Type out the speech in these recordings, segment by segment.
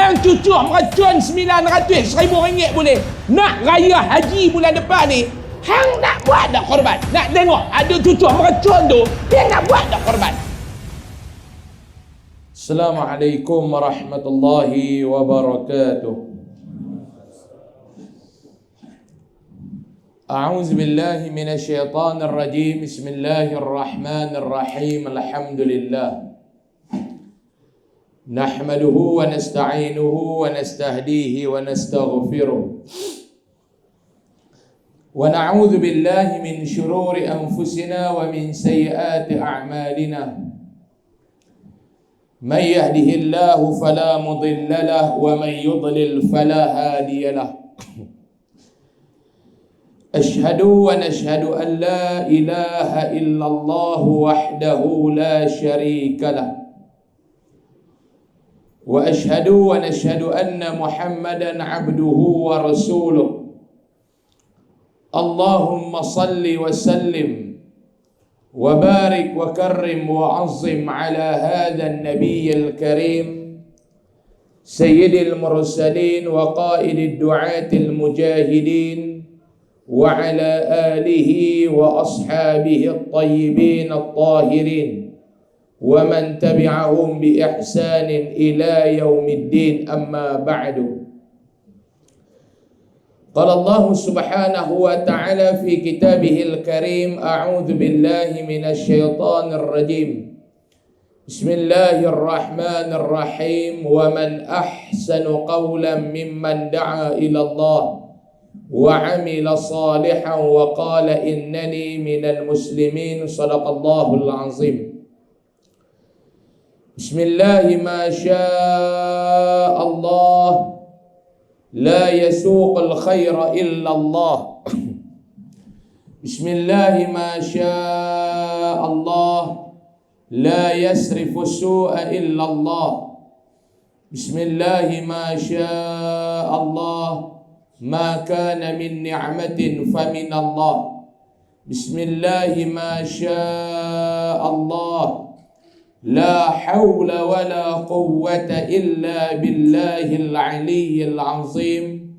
Hang cucuk meracun 900 RM1,000 boleh. Nak raya haji bulan depan ni, hang nak buat tak korban? Nak tengok ada cucuk meracun tu, dia nak buat tak korban? Assalamualaikum warahmatullahi wabarakatuh. A'udzu billahi minasyaitonir rajim. Bismillahirrahmanirrahim. Alhamdulillah. Nahmaduhu wa nasta'inuhu wa nastahdihi wa nastaghfiruh. Wa na'udzu billahi min shururi anfusina wa min sayyiati a'malina. Man yahdihillahu fala mudilla lahu wa man yudlil fala hadiya lahu. Ashhadu wa nashhadu an la ilaha illallah wahdahu la syarika lah. Wa ashhadu wa nashhadu anna Muhammadan abduhu wa rasuluh. Allahumma salli wa sallim wa barik wa karrim wa azim ala hadha an-nabiyyil karim sayyidil mursalin wa qaidid du'atil mujahidin wa ala alihi wa ashabihi at-tayyibin at-tahirin wa man tabi'ahum bi ihsanin ila yaumiddin, amma ba'du. Qala Allah subhanahu wa ta'ala fi kitabihil karim, a'udzu billahi minasy syaithanir rajim. Bismillahirrahmanirrahim. Wa man ahsanu qawlan mimman da'a ila Allah wa 'amila salihan wa qala innani minal muslimin. Shadaqallahul azim. Bismillahi ma syaa Allah la yasuqul khaira illa Allah. Bismillahi ma syaa Allah la yasrifu su'a illa Allah. Bismillahi ma syaa Allah ma kana min ni'matin famin Allah. Bismillahi ma syaa Allah la hawla wa la quwwata illa billahil aliyyil azim.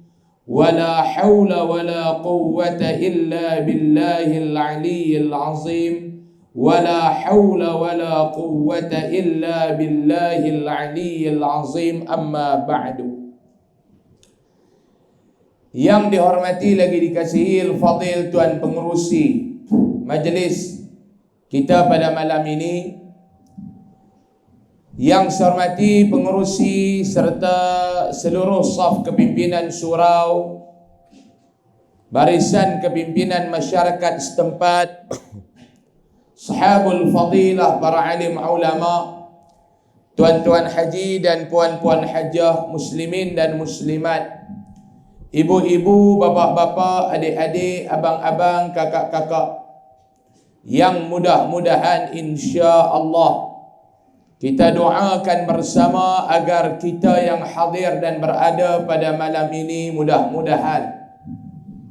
Wa la hawla wa la quwwata illa billahil aliyyil azim. Wa la hawla wa la quwwata illa billahil aliyyil azim, amma ba'du. Yang dihormati lagi dikasihi al-fadil Tuan Pengerusi majlis kita pada malam ini, yang saya hormati pengerusi serta seluruh saf kepimpinan surau, barisan kepimpinan masyarakat setempat, sahabul fadilah, para alim ulama, tuan-tuan haji dan puan-puan hajah, muslimin dan muslimat, ibu-ibu, bapa-bapa, adik-adik, abang-abang, kakak-kakak, yang mudah-mudahan insya-Allah kita doakan bersama agar kita yang hadir dan berada pada malam ini mudah-mudahan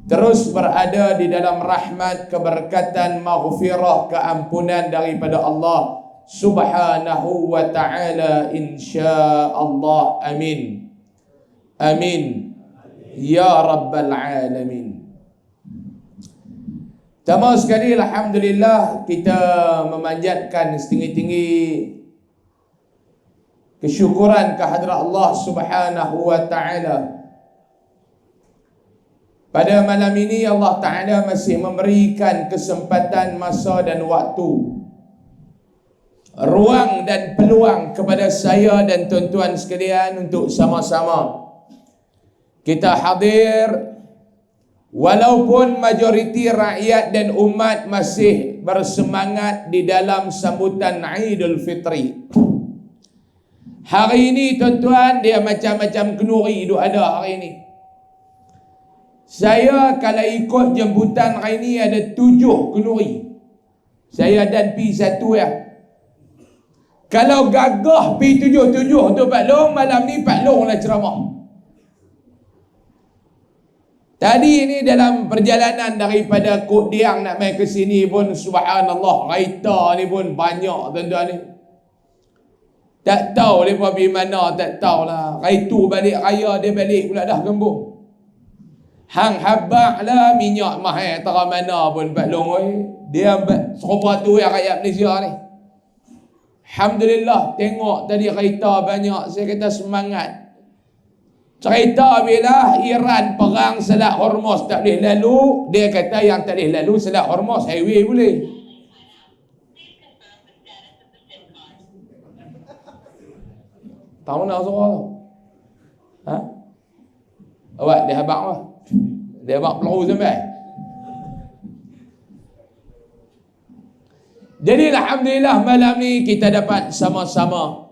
terus berada di dalam rahmat, keberkatan, maghfirah, keampunan daripada Allah subhanahu wa ta'ala, insya-Allah. Amin. Amin. Ya Rabbal Alamin. Pertama sekali, alhamdulillah, kita memanjatkan setinggi-tinggi kesyukuran kehadrat Allah subhanahu wa ta'ala. Pada malam ini Allah Ta'ala masih memberikan kesempatan, masa dan waktu, ruang dan peluang kepada saya dan tuan-tuan sekalian untuk sama-sama kita hadir, walaupun majoriti rakyat dan umat masih bersemangat di dalam sambutan Aidul Fitri. Hari ini tuan-tuan, dia macam-macam kenduri duk ada hari ini. Saya kalau ikut jemputan hari ini ada 7 kenduri. Saya dan pi satu ya. Kalau gagah pi 7 tu Pak Long, malam ni Pak Long lah ceramah. Tadi ni dalam perjalanan daripada Kok Diang nak main ke sini pun subhanallah, kereta ni pun banyak tuan-tuan ni. Tak tahu mereka pergi mana, tak tahulah. Itu balik raya, dia balik pula dah gembung. Hang habak lah minyak mahal tera mana pun Pak Long. Dia serupa tu yang rakyat Malaysia ni. Alhamdulillah, tengok tadi kereta banyak. Saya kata semangat. Cerita bila Iran perang Selat Hormuz tak boleh lalu, dia kata yang tak boleh lalu Selat Hormuz, highway boleh. Tahu nak suara tu? Ha? Awak dia habak apa? Dia habak peluru sampai. Jadi alhamdulillah malam ni kita dapat sama-sama.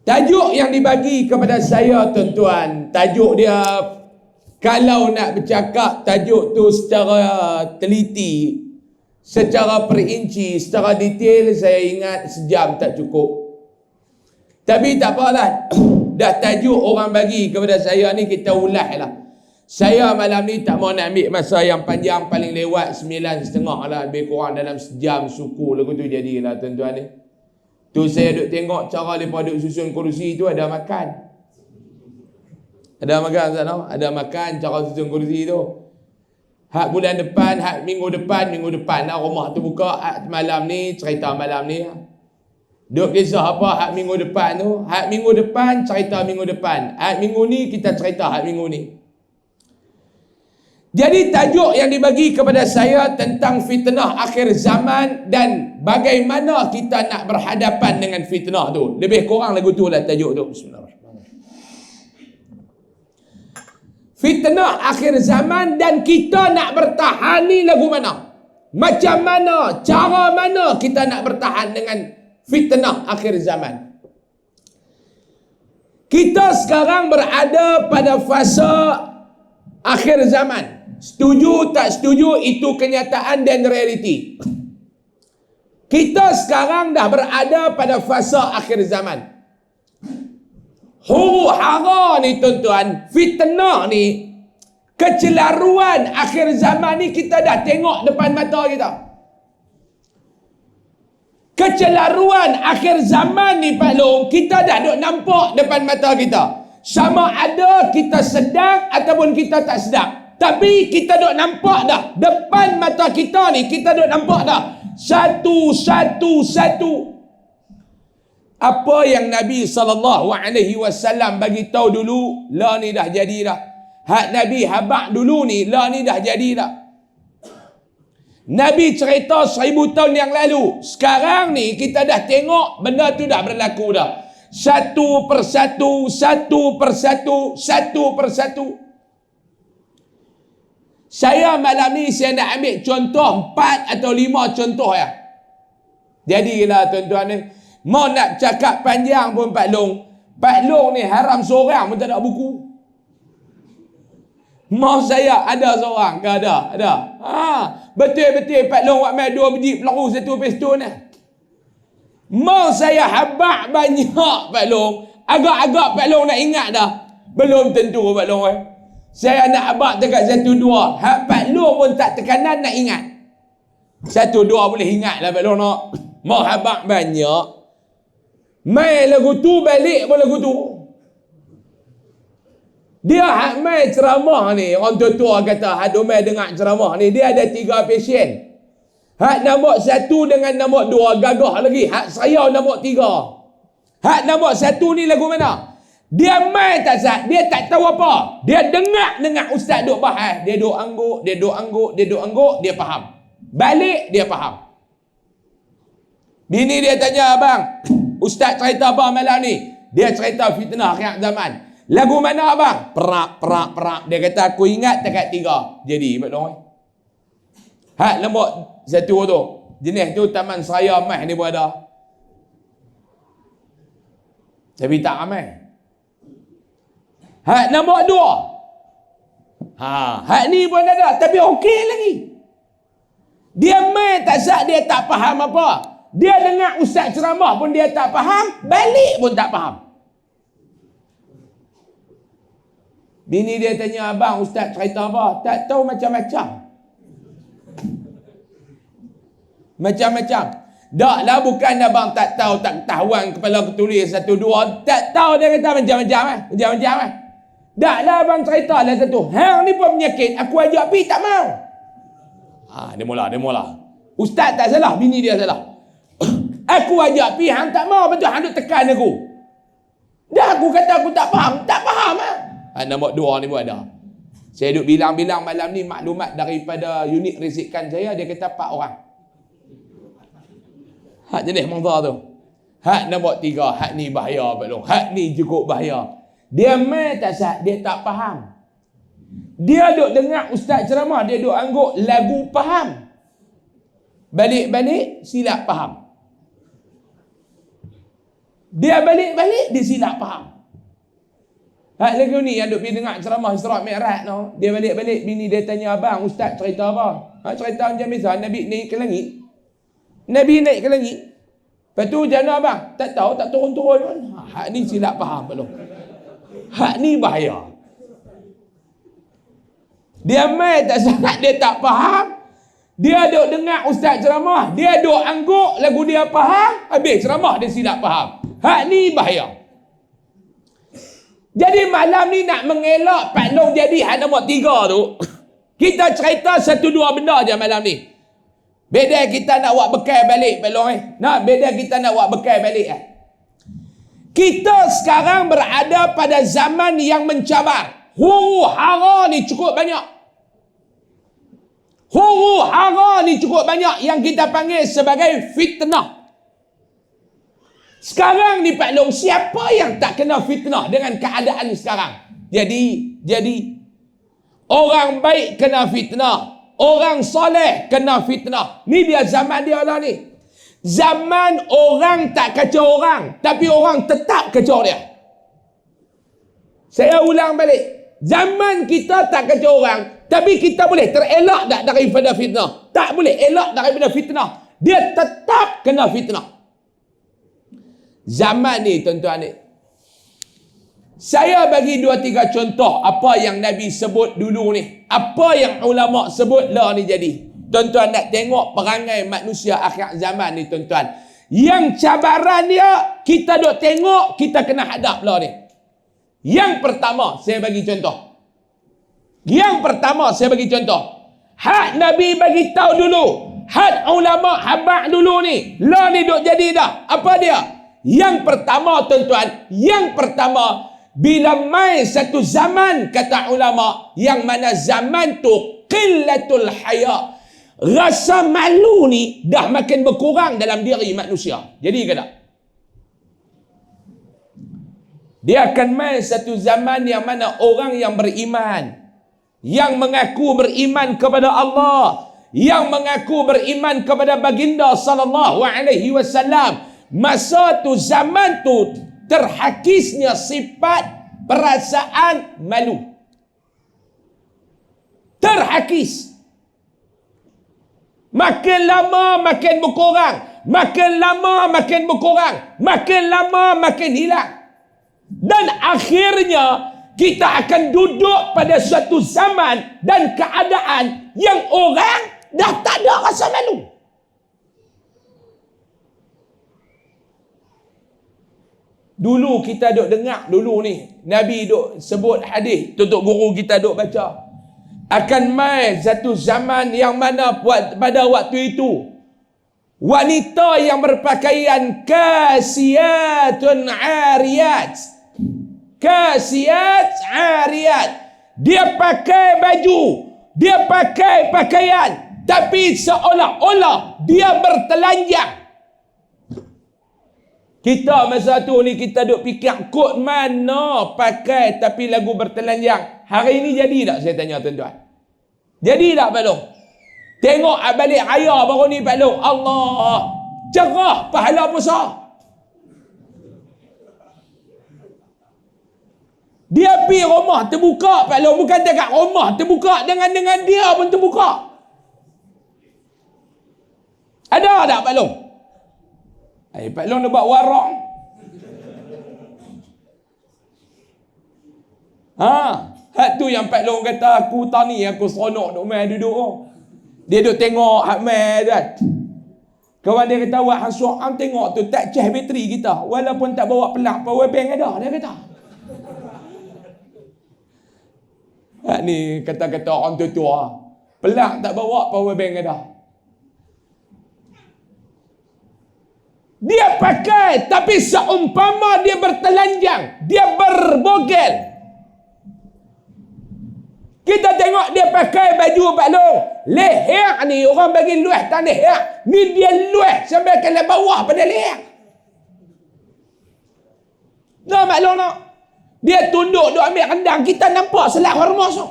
Tajuk yang dibagi kepada saya tuan-tuan, tajuk dia, kalau nak bercakap tajuk tu secara teliti, secara perinci, secara detail, saya ingat sejam tak cukup. Tapi tak apalah, dah tajuk orang bagi kepada saya ni, kita ulas lah. Saya malam ni tak mau nak ambil masa yang panjang, paling lewat 9.30 lah, lebih kurang dalam sejam suku lagu tu jadilah tuan-tuan ni. Tu saya duk tengok cara mereka duk susun kerusi tu, ada makan. Ada makan sana, ada makan cara susun kerusi tu. Hak bulan depan, hak minggu depan lah rumah tu buka, hak malam ni, cerita malam ni. Duk kisah apa hak minggu depan tu? Hak minggu depan, cerita minggu depan. Hak minggu ni, kita cerita hak minggu ni. Jadi tajuk yang dibagi kepada saya tentang fitnah akhir zaman dan bagaimana kita nak berhadapan dengan fitnah tu. Lebih kurang lagu tu lah tajuk tu. Bismillahirrahmanirrahim. Fitnah akhir zaman dan kita nak bertahan ni lagu mana? Macam mana, cara mana kita nak bertahan dengan fitnah akhir zaman? Kita sekarang berada pada fasa akhir zaman. Setuju tak setuju, itu kenyataan dan realiti. Kita sekarang dah berada pada fasa akhir zaman. Huru hara ni tuan-tuan, fitnah ni, kecelaruan akhir zaman ni kita dah tengok depan mata kita. Kecelaruan akhir zaman ni Pak Long, kita dah duk nampak depan mata kita. Sama ada kita sedang ataupun kita tak sedang. Tapi kita duk nampak dah. Depan mata kita ni, kita duk nampak dah. Satu. Apa yang Nabi SAW bagi tahu dulu, lah ni dah jadi dah. Hak Nabi habak dulu ni, lah ni dah jadi dah. Nabi cerita 1000 tahun yang lalu. Sekarang ni kita dah tengok benda tu dah berlaku dah. Satu persatu. Saya malam ni saya nak ambil contoh 4 atau 5 contoh ya. Jadilah tuan-tuan ni, mau nak cakap panjang pun Pak Long ni haram seorang pun tak ada buku. Mau saya ada seorang ke ada? Betul-betul Pak Long buat main 2 biji peluru, 1 pistol ni. Mau saya habak banyak Pak Long. Agak-agak Pak Long nak ingat dah. Belum tentu Pak Long Saya nak habak dekat 1-2. Hak Pak Long pun tak tekanan nak ingat. 1-2 boleh ingat lah Pak Long nak. Mau habak banyak. Main lagu tu balik pun lagu tu. Dia hak main ceramah ni, orang tua-tua kata hak main dengar ceramah ni, dia ada 3 pasien. Hak nombor 1 dengan nombor 2 gagah lagi. Hak saya nombor 3. Hak nombor 1 ni lagu mana? Dia main tak sah, dia tak tahu apa. Dia dengar ustaz duk bahas, dia duk angguk, dia faham. Balik dia faham. Bini dia tanya, abang, ustaz cerita apa malam ni? Dia cerita fitnah akhir zaman. Lagu mana abang? Perak. Dia kata aku ingat dekat 3. Jadi betul. Hak nombor 1 tu, jenis tu Taman Seraya Mas ni pun ada. Tapi tak ramai. Hak nombor 2. Hak ni pun ada, tapi okey lagi. Dia main tak sah, dia tak faham apa. Dia dengar ustaz ceramah pun dia tak faham, balik pun tak faham. Bini dia tanya, abang ustaz cerita apa? Tak tahu, macam-macam. Macam-macam. Dak lah, bukan abang tak tahu, tak ketahuan kepala ketulis satu dua. Tak tahu, dia kata macam-macam Macam-macam Dak lah abang cerita lah satu. Hang ni pun penyakit, aku ajak pergi tak mau. Dia mula. Ustaz tak salah, bini dia salah. Aku ajak pergi, hang tak mau, betul hang duk tekan aku. Dah aku kata aku tak faham nombor 2 ni pun ada. Saya duk bilang-bilang malam ni maklumat daripada unit risikan saya, dia kata 4 orang. Hak jenis mangsa tu. Hak nombor 3, hak ni bahaya Pak Long. Hak ni cukup bahaya. Dia mai tak sah, dia tak faham. Dia duk dengar ustaz ceramah, dia duk angguk lagu faham. Balik-balik silap faham. Dia balik-balik dia silap faham. Hak lagu ni yang duk pergi dengar ceramah Isra' Mi'raj no. Dia balik-balik bini dia tanya, abang ustaz cerita apa? Cerita macam biasa Nabi naik ke langit. Nabi naik ke langit. Lepas tu jana abang, tak tahu, tak turun-turun. Hak ni silap faham belum. Hak ni bahaya. Dia mai tak sangat, dia tak faham. Dia duk dengar ustaz ceramah, dia duk angguk lagu dia faham, habis ceramah dia silap faham. Hak ni bahaya. Jadi malam ni nak mengelak Pak Long jadi hak nombor 3 tu. Kita cerita 1-2 benda je malam ni. Beda kita nak buat bekal balik Pak Long beda kita nak buat bekal balik Kita sekarang berada pada zaman yang mencabar. Huru hara ni cukup banyak. Huru hara ni cukup banyak yang kita panggil sebagai fitnah. Sekarang ni Pak Long, siapa yang tak kena fitnah dengan keadaan sekarang? Jadi orang baik kena fitnah, orang soleh kena fitnah. Ni dia zaman dia lah ni. Zaman orang tak kacau orang, tapi orang tetap kacau dia. Saya ulang balik. Zaman kita tak kacau orang, tapi kita boleh terelak tak daripada fitnah? Tak boleh elak daripada fitnah. Dia tetap kena fitnah. Zaman ni tuan-tuan ni, saya bagi 2-3 contoh apa yang Nabi sebut dulu ni. Apa yang ulama sebut lah ni jadi. Tuan-tuan nak tengok perangai manusia akhir zaman ni tuan-tuan. Yang cabaran dia, kita duk tengok, kita kena hadap lah ni. Yang pertama, saya bagi contoh. Hak Nabi bagi tahu dulu. Hak ulama habaq dulu ni. Lah ni duk jadi dah. Apa dia? Yang pertama tuan-tuan, bila mai satu zaman, kata ulama, yang mana zaman tu qillatul haya. Rasa malu ni dah makin berkurang dalam diri manusia. Jadi ke tak? Dia akan mai satu zaman yang mana orang yang beriman, yang mengaku beriman kepada Allah, yang mengaku beriman kepada baginda sallallahu alaihi wasallam, masa tu zaman tu terhakisnya sifat perasaan malu. Terhakis. Makin lama makin berkurang. Makin lama makin berkurang. Makin lama makin hilang. Dan akhirnya kita akan duduk pada suatu zaman dan keadaan yang orang dah tak ada rasa malu. Dulu kita duk dengar dulu ni, Nabi duk sebut hadis, tutup guru kita duk baca. Akan mai satu zaman yang mana pada waktu itu wanita yang berpakaian kasiyatun ariyat. Kasiyat ariyat. Dia pakai baju, dia pakai pakaian, tapi seolah-olah dia bertelanjang. Kita masa tu ni kita duk fikir kod mana pakai tapi lagu bertelanjang. Hari ni jadi tak, saya tanya tuan-tuan? Jadi tak Pak Long? Tengok balik raya baru ni Pak Long, Allah, cerah pahala puasa. Dia pergi rumah terbuka Pak Long, bukan dekat rumah terbuka, dengan dia pun terbuka. Ada tak Pak Long? Pak Long nak buat warung. Hak tu yang Pak Long kata aku tani, aku seronok duk main duduk. Dia duk tengok hak main kan. Kawan dia kata, awak hang suruh hang tengok tu tak cas bateri kita. Walaupun tak bawa pelang, power bank ada, dia kata. Ni kata-kata orang tua-tua. Pelang tak bawa, power bank ada. Dia pakai, tapi seumpama dia bertelanjang, dia berbogel. Kita tengok dia pakai baju balong. Leher ni orang bagi luah tak leher. Ni dia luah sampai ke bawah pada leher. Nah maklum nak. Dia tunduk duk ambil rendang, kita nampak selat hormos tu.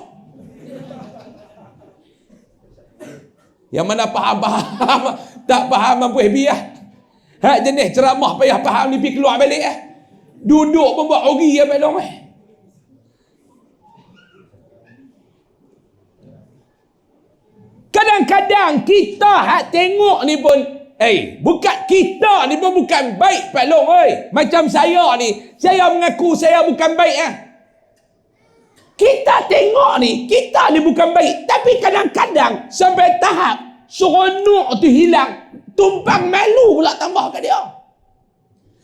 Yang mana faham-faham tak faham mampu biah. Hak jenis ceramah payah faham ni pergi keluar balik Duduk pun buat ori ya maklum Kadang-kadang kita hak tengok ni pun bukan kita ni pun bukan baik Pak Long Macam saya ni, saya mengaku saya bukan baik Kita tengok ni, kita ni bukan baik. Tapi kadang-kadang sampai tahap seronok tu hilang, tumpang malu pula tambah kat dia.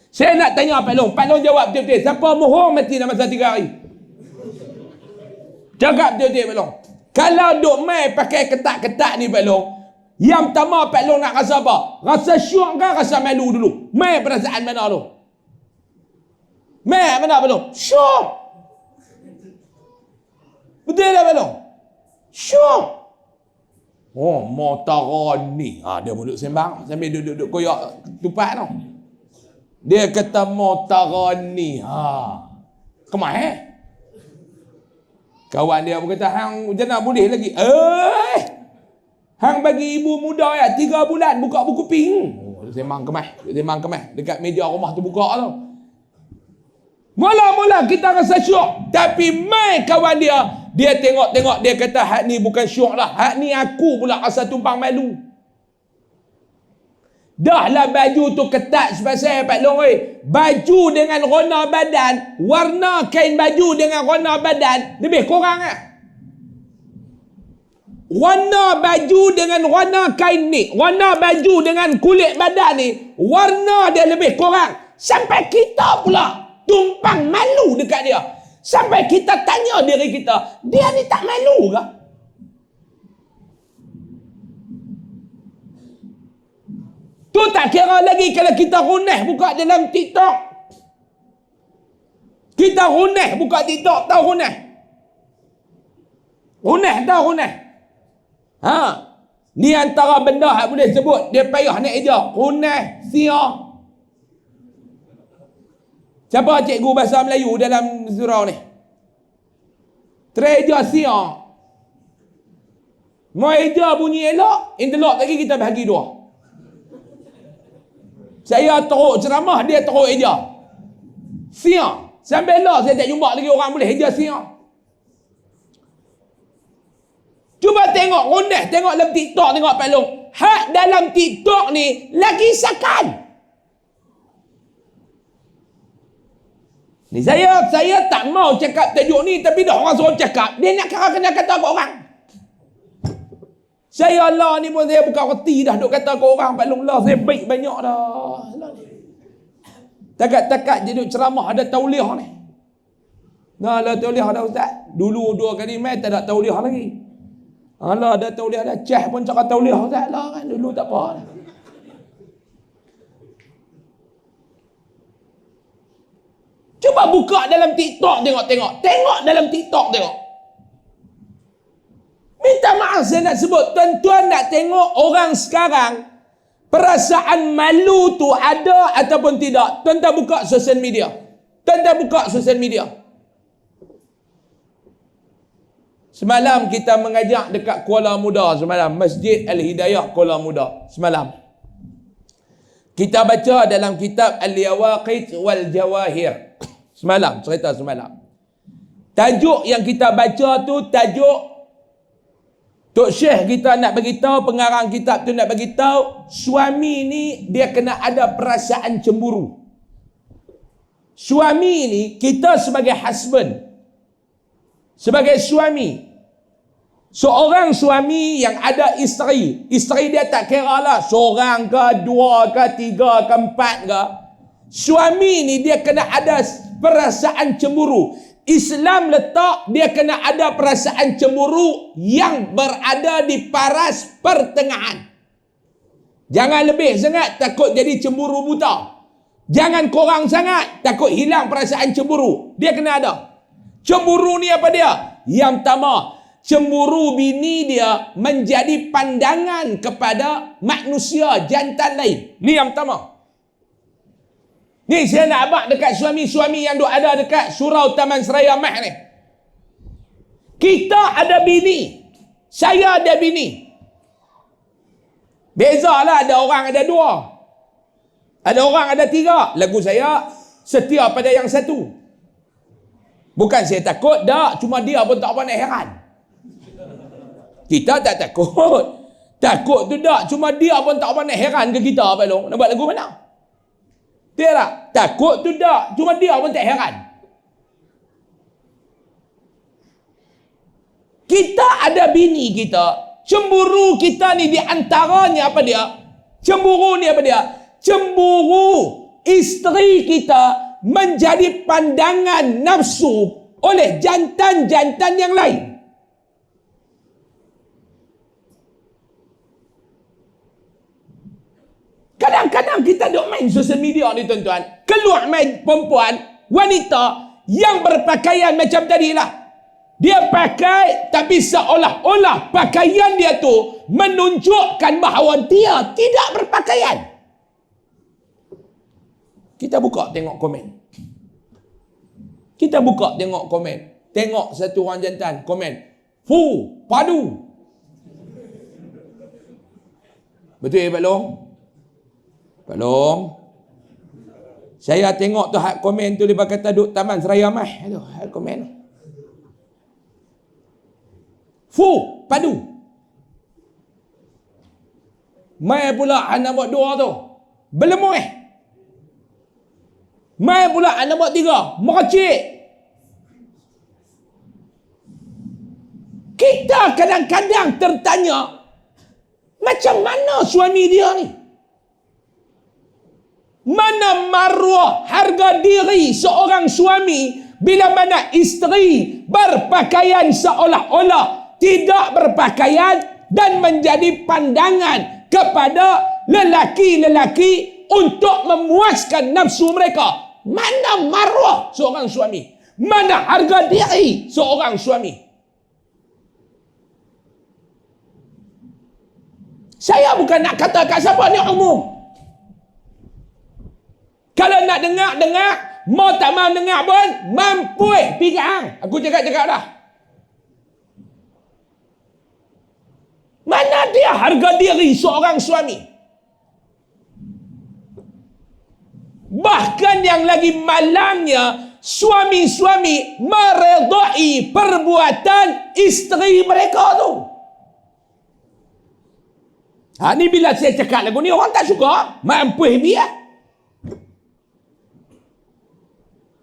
Saya nak tanya Pak Long jawab betul-betul. Siapa mohon mati dalam masa 3 hari? Cakap betul-betul Pak Long. Kalau duk mai pakai ketat-ketat ni Pak Long, yang pertama Pak Long nak rasa apa? Rasa syok ke rasa malu dulu? Mai perasaan mana tu? Mai mana Pak Long? Syok. Betul tak Pak Long? Syok. Oh, Motarani. Dia duduk sembang sambil duduk koyak tupat tu. Dia kata Motarani. Kemah Kawan dia pun kata, hang jangan boleh lagi. Hang bagi ibu muda 3 bulan buka buku pink. Sembang kemah. Dekat meja rumah tu buka tu. Mula-mula kita rasa syok. Tapi mai kawan dia tengok-tengok, dia kata, hak ni bukan syok lah. Hak ni aku pula rasa tumpang malu. Dah lah baju tu ketat sepasal Pak Long Baju dengan warna badan, warna kain baju dengan warna badan lebih kurang Warna baju dengan warna kain ni, warna baju dengan kulit badan ni, warna dia lebih kurang. Sampai kita pula tumpang malu dekat dia. Sampai kita tanya diri kita, dia ni tak malu ke? Tu tak kira lagi kalau kita runah buka dalam TikTok. Kita runah buka TikTok, tahu runah? Runah. Ni antara benda yang boleh sebut dia payah nak ejak. Runah, sia. Siapa cikgu bahasa Melayu dalam surau ni? Treja sia. Mau eja bunyi elok, interlock lagi kita bahagi 2. Saya teruk ceramah, dia teruk eja. Sia. Sampai lah saya tak jumpa lagi orang boleh eja sia. Cuba tengok runah, tengok dalam TikTok, tengok Pak Long. Hak dalam TikTok ni lagi sakan. Ni saya tak mau cakap tajuk ni, tapi dah orang suruh cakap. Dia nak kena kata ke orang. Saya lah ni pun saya buka reti dah duk kata ke orang Pak Long lah. Saya baik banyak dah. Takat-takat je duk ceramah ada tauliah ni. Nah, ada tauliah dah Ustaz. Dulu 2 kali mai tak ada tauliah lagi. Alah ada tauliah dah. Cah pun cakap tauliah Ustaz lah kan. Dulu tak apa dah. Cuba buka dalam TikTok tengok-tengok. Tengok dalam TikTok tengok. Minta maaf saya nak sebut. Tuan-tuan nak tengok orang sekarang perasaan malu tu ada ataupun tidak. Tuan-tuan buka sosial media. Semalam kita mengajak dekat Kuala Muda semalam. Masjid Al-Hidayah Kuala Muda. Semalam. Kita baca dalam kitab Al-Yawaqit wal Jawahir. Semalam, cerita semalam. Tajuk yang kita baca tu tajuk Tok Syekh kita nak beritahu, pengarang kitab tu nak beritahu, suami ni dia kena ada perasaan cemburu. Suami ni, kita sebagai husband, sebagai suami, Seorang suami yang ada isteri dia tak kira lah seorang ke, dua ke, tiga ke, empat ke. Suami ni dia kena ada perasaan cemburu. Islam letak dia kena ada perasaan cemburu yang berada di paras pertengahan. Jangan lebih sangat, takut jadi cemburu buta. Jangan kurang sangat, takut hilang perasaan cemburu. Dia kena ada. Cemburu ni apa dia? Yang pertama, cemburu bini dia menjadi pandangan kepada manusia jantan lain. Ni yang pertama. Ni saya nak abang dekat suami-suami yang duk ada dekat surau Taman Seraya Mat ni. Kita ada bini. Saya ada bini. Bezalah, ada orang ada dua. Ada orang ada tiga. Lagu saya setia pada yang satu. Bukan saya takut, dah. Cuma dia pun tak pandai heran. Kita tak takut. Takut tu tak. Cuma dia pun tak pandai heran ke kita, Pak Long. Nak buat lagu mana? Dia tak? Takut tu tak. Cuma dia pun tak heran. Kita ada bini kita. Cemburu kita ni di antaranya apa dia? Cemburu ni apa dia? Cemburu isteri kita menjadi pandangan nafsu oleh jantan-jantan yang lain. Kadang-kadang kita duk main sosial media ni tuan-tuan. Keluar main perempuan, wanita yang berpakaian macam tadi lah. Dia pakai tapi seolah-olah pakaian dia tu menunjukkan bahawa dia tidak berpakaian. Kita buka tengok komen. Kita buka tengok komen. Tengok satu orang jantan komen. Fu, padu. Betul ya Pak Long? Pak Long. Saya tengok tu hak komen tu dia kata duk Taman Seraya Mat. Aduh, hak komen. Fu, padu. Mai pula anak buat dua tu. Belum Mai pula anak buat tiga. Mercik. Kita kadang-kadang tertanya, macam mana suami dia ni? Mana maruah harga diri seorang suami bila mana isteri berpakaian seolah-olah tidak berpakaian dan menjadi pandangan kepada lelaki-lelaki untuk memuaskan nafsu mereka. Mana maruah seorang suami? Mana harga diri seorang suami? Saya bukan nak kata kat siapa, ni umum. Kalau nak dengar, mau tak mau dengar pun, mampu pergi hang. Aku cakap dah. Mana dia harga diri seorang suami? Bahkan yang lagi malangnya, suami-suami meredai perbuatan isteri mereka tu. Ni bila saya cakap lagu ni, orang tak suka. Mampu biar.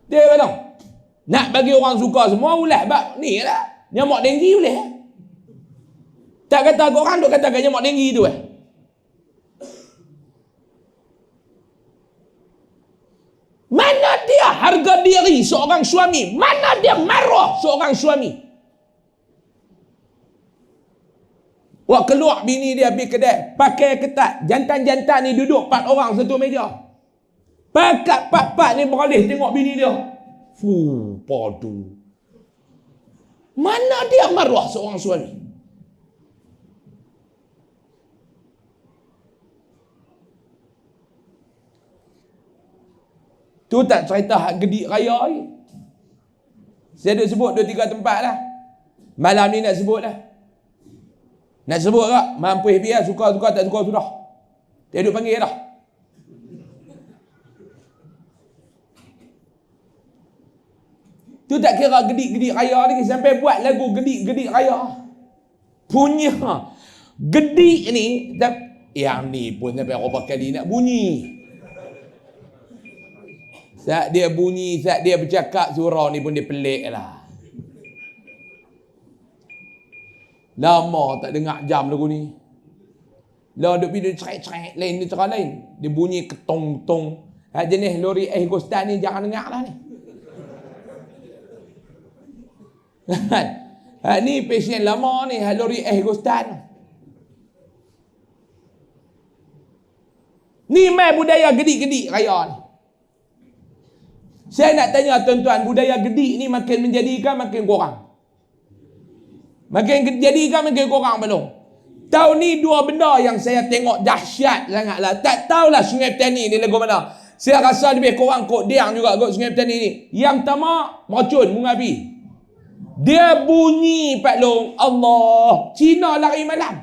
Dia kata, nak bagi orang suka semua, ulah bab ni lah. Nyamuk denggi boleh. Tak kata korang duk katakan nyamuk denggi tu Mana dia harga diri seorang suami? Mana dia marah seorang suami? Wah, keluar bini dia pergi kedai, pakai ketat. Jantan-jantan ni duduk 4 orang satu meja. Pakat 4-4 ni beralih tengok bini dia. Padu. Mana dia marah seorang suami? Tu tak cerita hak gedik raya ni. Saya duk sebut 2-3 tempat lah. Malam ni nak sebut lah. Nak sebut tak? Mampu biar, suka-suka tak suka sudah. Dia duk panggil dah. Tu tak kira gedik-gedik raya ni, sampai buat lagu gedik-gedik raya. Punya gedik ni, yang ni pun sampai berapa kali nak bunyi. Saat dia bunyi, saat dia bercakap, surau ni pun dia pelik lah. Lama tak dengar jam lagu ni. Lah duk pergi dia cerai-cerai lain dia cara lain. Dia bunyi ketong-tong. Jenis lori Gostan ni jangan dengar lah ni. Ni pasien lama ni, lori Gostan. Ni mai budaya gedik-gedik raya ni. Saya nak tanya tuan-tuan, budaya gedik ni makin menjadikan makin kurang? Makin jadikan makin kurang belum? Tahun ni dua benda yang saya tengok dahsyat sangatlah. Tak tahulah Sungai Petani ni lagu mana. Saya rasa lebih kurang kot diang juga kot Sungai Petani ni. Yang pertama, mercun bunga api. Dia bunyi Pak Long, Allah, Cina lari malam.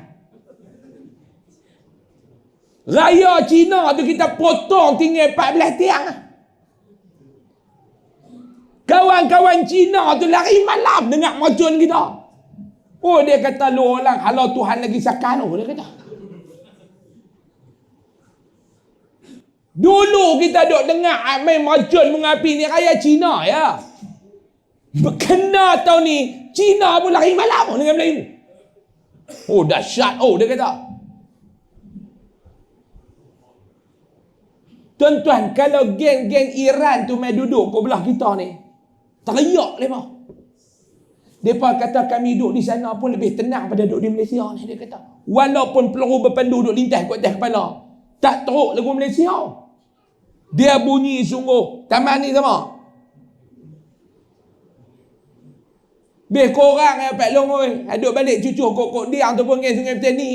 Raya Cina tu kita potong tinggal 14 tiang. Kawan-kawan Cina tu lari malam dengar mercun kita. Oh, dia kata lu orang halau Tuhan lagi sakan. Oh, dia kata. Dulu kita duk dengar main mercun bunga api ni raya Cina ya. Kena tahun ni Cina pun lari malam dengan Melayu. Oh, dahsyat. Oh, dia kata. Tuan-tuan, kalau geng-geng Iran tu main duduk ke belah kita ni, teriak lepas. Mereka kata kami duduk di sana pun lebih tenang pada duduk di Malaysia ni, dia kata. Walaupun peluru berpandu duduk lintas kat atas kepala, tak teruk lagu Malaysia. Dia bunyi sungguh. Taman ni sama. Lebih korang ya Pak Long oi. Aduk balik cucu kok dia tu pun dengan Sungai Petani.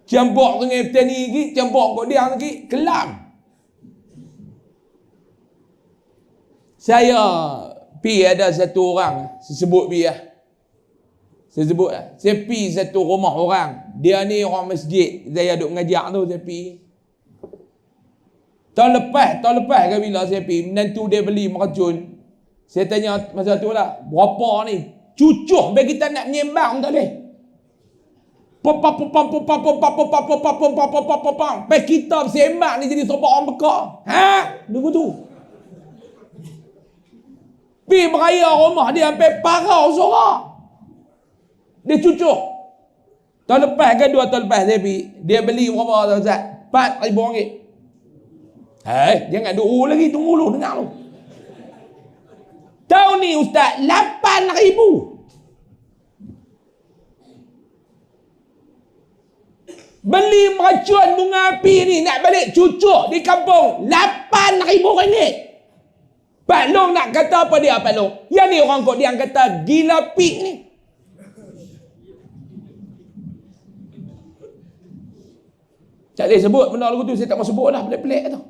Campur Sungai Petani lagi, campur kok dia lagi, kelam. Saya pi ada satu orang, saya sebut pi lah. Saya sebut lah. Saya pi satu rumah orang. Dia ni orang masjid. Saya duduk mengajak tu, saya pi. Tahun lepas ke bila saya pi, menantu dia beli mercun. Saya tanya masa tu lah, berapa ni? Cucuh bagi kita nak menyembang tak boleh. Sampai kita bersembang ni jadi sobat orang bekak. Ha? Tunggu tu. Pi beraya rumah dia sampai parau suara. Dia cucuk. Tahun lepas ke 2 tahun lepas saya pergi. Dia beli berapa Tuan Ustaz? RM4,000. Jangan dulu lagi. Tunggu dulu. Dengar dulu. Tahun ni Ustaz, RM8,000. Beli mercun bunga api ni nak balik cucuk di kampung. RM8,000. Pak Long nak kata apa dia Pak Long? Yang ni orang kot dia kata gila pik ni. Tak boleh sebut benda lagu tu, saya tak mau sebut lah, pelik-pelik tu.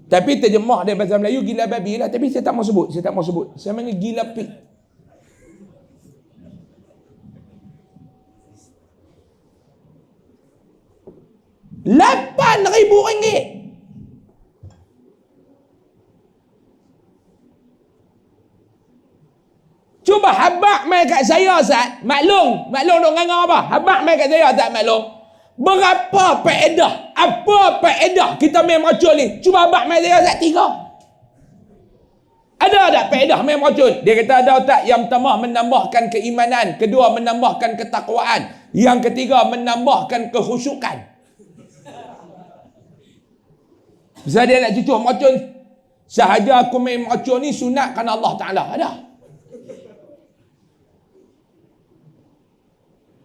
Tapi terjemah dia bahasa Melayu gila babi lah, tapi saya tak mau sebut, Saya panggil gila pik. RM8,000. Cuba habak mai kat saya Ustaz. Maklum duk nganga apa? Habak mai kat saya Ustaz maklum. Berapa faedah? Apa faedah kita main mercun ni? Cuba habak mai saya Ustaz 3. Ada tak faedah main mercun? Dia kata ada tak? Yang pertama menambahkan keimanan, kedua menambahkan ketakwaan, yang ketiga menambahkan kekhusyukan. Misal dia nak cucuk mercun, sahaja aku main mercun ni sunat kerana Allah Ta'ala. Ada.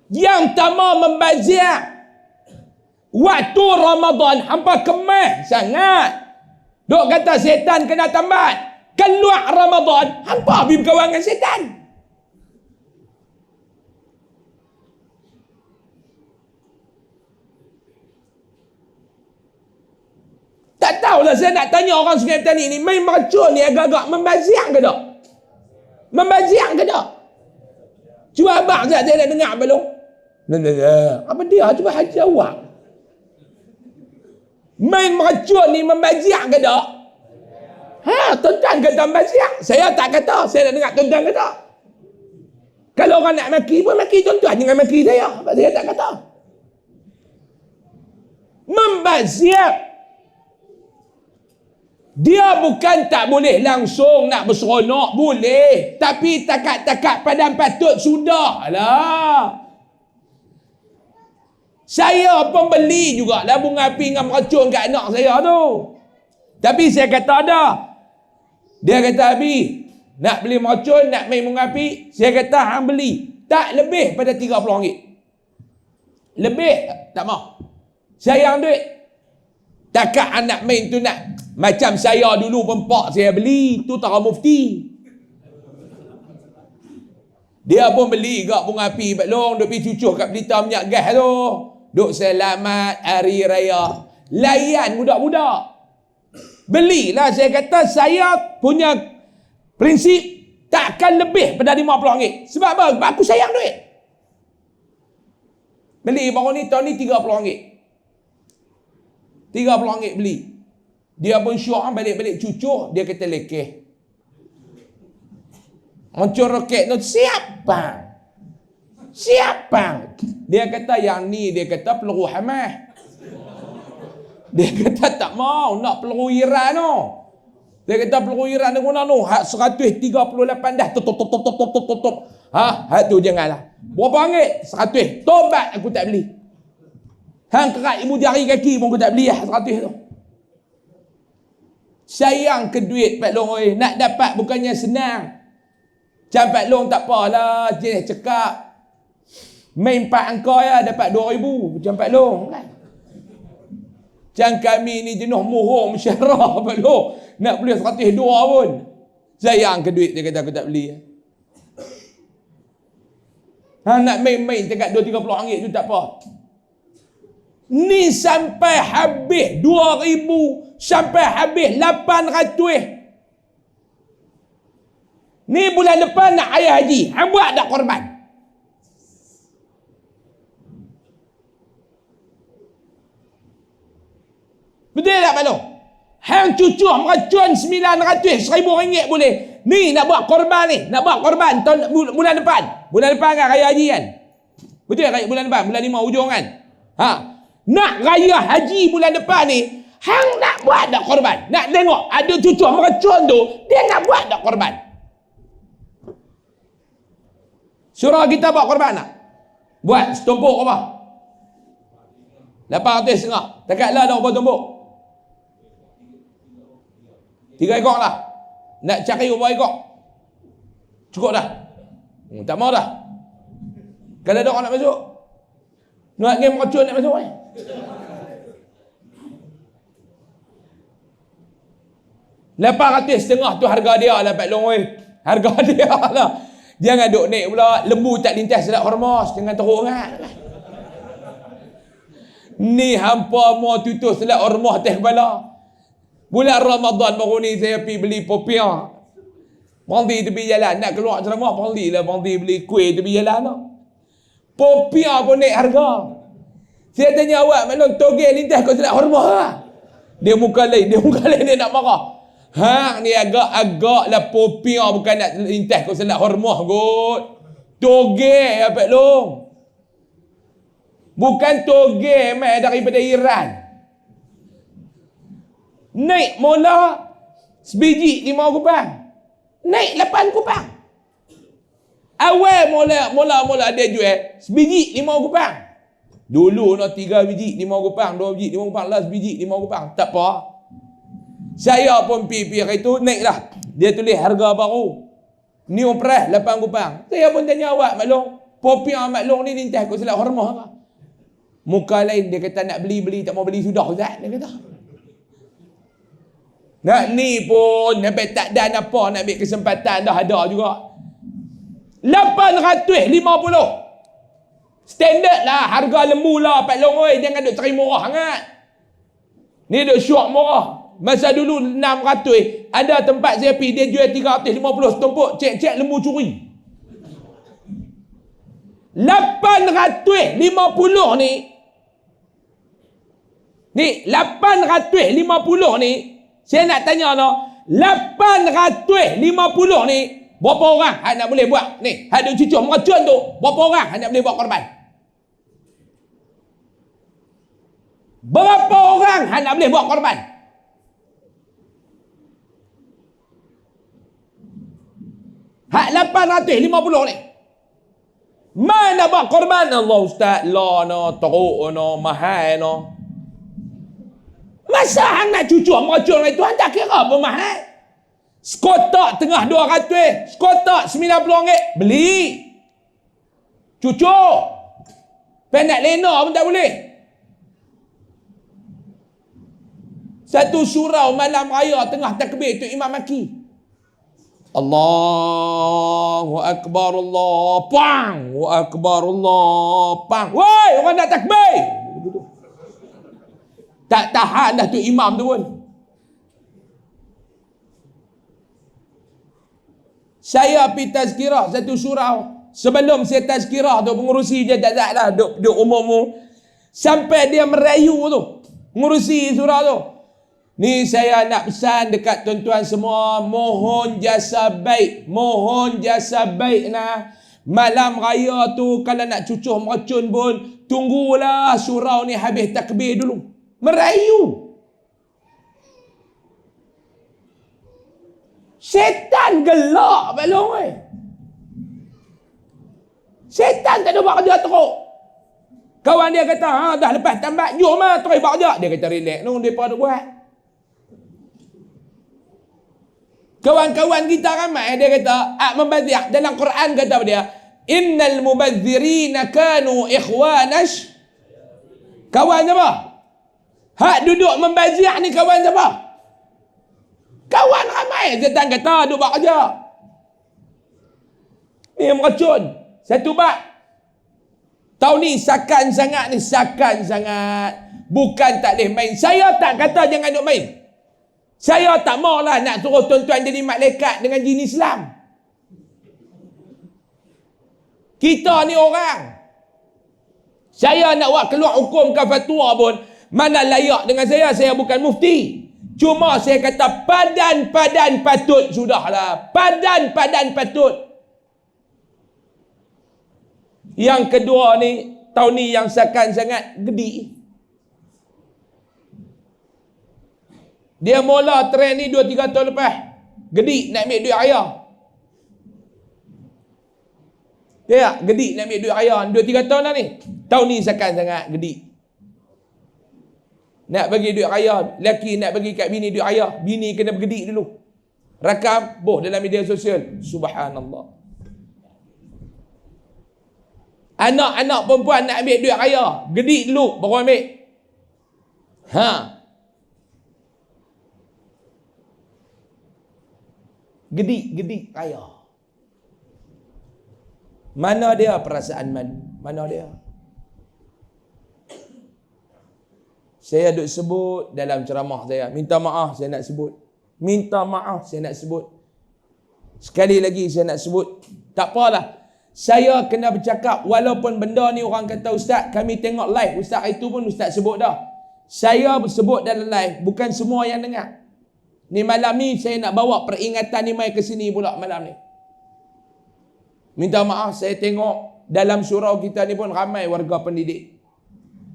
Yang pertama membazir. Waktu Ramadan hampa kemah sangat. Dok kata setan kena tambat. Keluar Ramadan hampa pergi berkawan dengan setan. Tak tahulah, saya nak tanya orang Sungai Petani ni, main mercun ni agak-agak membazir ke tak? Membazir ke tak? Cuba abang saya nak dengar belum? Apa dia? Cuba haji awak. Main mercun ni membazir ke tak? Tuan-tuan kata membazir. Saya tak kata. Saya nak dengar tuan-tuan kata. Kalau orang nak maki pun maki tuan-tuan. Jangan maki saya. Sebab saya tak kata. Membazir. Dia bukan tak boleh langsung nak berseronok, boleh. Tapi takat-takat padang patut sudah lah. Saya pun beli jugalah bunga api dengan meracun kat anak saya tu. Tapi saya kata ada. Dia kata, Abi, nak beli meracun, nak main bunga api. Saya kata, hang beli. Tak lebih pada RM30. Lebih, tak mau. Sayang duit. Takat anak main tu nak. Macam saya dulu pempak saya beli. Tu Tara Mufti. Dia pun beli kat bunga api Pak Long. Duk pergi cucuh kat pelita minyak gas tu. Duk selamat hari raya. Layan budak-budak. Belilah, saya kata saya punya prinsip takkan lebih pada RM50. Sebab apa? Sebab aku sayang duit. Beli baru ni tahun ni RM30. RM30 beli. Dia pun syok balik-balik cucuh, dia kata lekeh. Hancur roket tu, siapa? Siapa? Dia kata yang ni, dia kata peluru Hamas. Dia kata tak mau, nak peluru Iran tu. Dia kata peluru Iran ni guna tu, hak 138 dah, top. Hak tu janganlah. Berapa ringgit? 100. Tobat aku tak beli. Hang kerat ibu jari kaki pun aku tak beli lah 100 tu. Sayang ke duit Pak Long oi. Nak dapat bukannya senang. Macam Pak Long tak apalah, jenis cekap. Main 4 angka ya dapat 2,000 macam Pak Long kan. Macam kami ni jenuh mohong mesyarah Pak Long. Nak beli 102 pun. Sayang ke duit, dia kata aku tak beli. Nak main-main dekat 2-30 ringgit tu tak apa. Ni sampai habis 2,000, sampai habis 800. Ni bulan depan nak ayah haji. Hang buat tak korban? Betul tak Pak Long? Hang cucuh meracun 900, RM1,000 boleh. Ni nak buat korban ni. Nak buat korban tahun, bulan depan. Bulan depan kan raya haji kan? Betul tak bulan depan? Bulan 5 hujung kan? Nak raya haji bulan depan ni, hang nak buat tak korban? Nak tengok ada cucuh meracun tu, dia nak buat tak korban? Surah kita buat korban tak? Buat setumpuk apa? 800 Takatlah dah berapa tumpuk? 3 ekor lah. Nak cari berapa ekor? Cukup dah? Tak mau dah? Kalau ada orang nak masuk? Nak game meracun nak masuk kan? RM800 tu harga dia lah Pak Long oi. Harga dia lah. Jangan duk naik pula. Lembu tak lintas Selat Hormuz. Jangan teruk kan. Ni hampa mau tutup Selat Hormuz atas kepala. Bulan Ramadan baru ni saya pergi beli popiah. Berhenti tepi jalan. Nak keluar ceramah berhenti lah. Berhenti beli kuih tepi jalan lah. Popiah pun naik harga. Saya tanya awak, Mak Long, togel lintas kau Selat Hormuz lah. Dia muka lain dia nak marah. Hang ni agak-agak lah popiah bukan nak lintas kau Selat Hormuz kot. Togel ya Pak Long. Bukan togel mai daripada Iran. Naik mula sebiji 5 kupang. Naik 8 kupang. Awal mula dia jual sebiji 5 kupang. Dulu nak 3 biji 5 kupang, 2 biji 5 kupang, last biji 5 kupang. Tak apa. Saya pun pergi hari tu naik lah. Dia tulis harga baru. New price 8 kupang. Saya pun tanya awak Mak Long, popiah Mak Long ni lintas kau Selat Hormuz apa? Muka lain dia kata nak beli tak mau beli sudah Ustaz dia kata. Nak ni pun sampai tak dan apa nak ambil kesempatan dah ada juga. 850. Standard lah harga lembu lah Pak Long oi, jangan duk cari murah sangat. Ni duk syok murah. Masa dulu 600, ada tempat saya pergi dia jual 350 setumpuk, cek lembu curi. 850 ni 850 ni saya nak tanya no, 850 ni berapa orang hak nak boleh buat ni? Hak duk cucuk meracun tu, berapa orang hak nak boleh buat korban? Berapa orang hak nak boleh buat korban? Hak 850 ni. Mana buat korban Allah ustaz, la no, teruk no, mahal no. Masa hang nak cucuk meracun dengan Tuhan tak kira apa mahal. Sekotak tengah 200, sekotak RM90, beli. Cucuk. Penat lena pun tak boleh. Satu surau malam raya tengah takbir tu imam maki. Allahu Akbar, Allah, pang, Allahu Akbar, Allah, pang. Woi, orang nak takbir. Tak tahan dah tu imam tu pun. Saya pergi tazkirah satu surau. Sebelum saya tazkirah tu, pengurusi je tak lah, duk umum. Sampai dia merayu tu, pengurusi surau tu. Ni saya nak pesan dekat tuan-tuan semua, mohon jasa baik nah. Malam raya tu kalau nak cucuh meracun pun, tunggulah surau ni habis takbir dulu. Merayu. Setan gelak balong weh. Setan tak ada buat kerja teruk. Kawan dia kata, dah lepas tambat, jom lah terus buat kerja. Dia kata relax, mereka ada buat. Kawan-kawan kita ramai dia kata membazir. Dalam Quran kata dia, innal mubadzirina kanu ikhwanash. Kawan siapa? Hak duduk membazir ni kawan siapa? Kawan ramai. Setan kata duduk buat kerja. Ni meracun. Satu bab. Tahun ni sakan sangat. Bukan tak boleh main. Saya tak kata jangan duk main. Saya tak maulah nak suruh tuan-tuan jadi malaikat dengan jin Islam. Kita ni orang. Saya nak buat keluar hukum ke fatwa pun, mana layak dengan saya bukan mufti. Cuma saya kata padan patut, sudahlah. Padan patut. Yang kedua ni, tahun ni yang sakan sangat, gedi. Dia mula trend ni 2-3 tahun lepas. Gedi nak ambil duit raya. Dia gedi nak ambil duit raya 2-3 tahun dah ni. Tahun ni sakan sangat gedi. Nak bagi duit raya, lelaki nak bagi kat bini duit raya, bini kena bergedi dulu. Rakam boh dalam media sosial. Subhanallah. Anak-anak perempuan nak ambil duit raya, gedi dulu baru ambil. Gedi raya. Mana dia perasaan malu? Mana dia? Saya duk sebut dalam ceramah saya. Minta maaf saya nak sebut. Sekali lagi saya nak sebut. Tak apalah. Saya kena bercakap walaupun benda ni orang kata ustaz, kami tengok live. Ustaz itu pun ustaz sebut dah. Saya sebut dalam live, bukan semua yang dengar. Ni malam ni saya nak bawa peringatan ni mai ke sini pula malam ni. Minta maaf, saya tengok dalam surau kita ni pun ramai warga pendidik.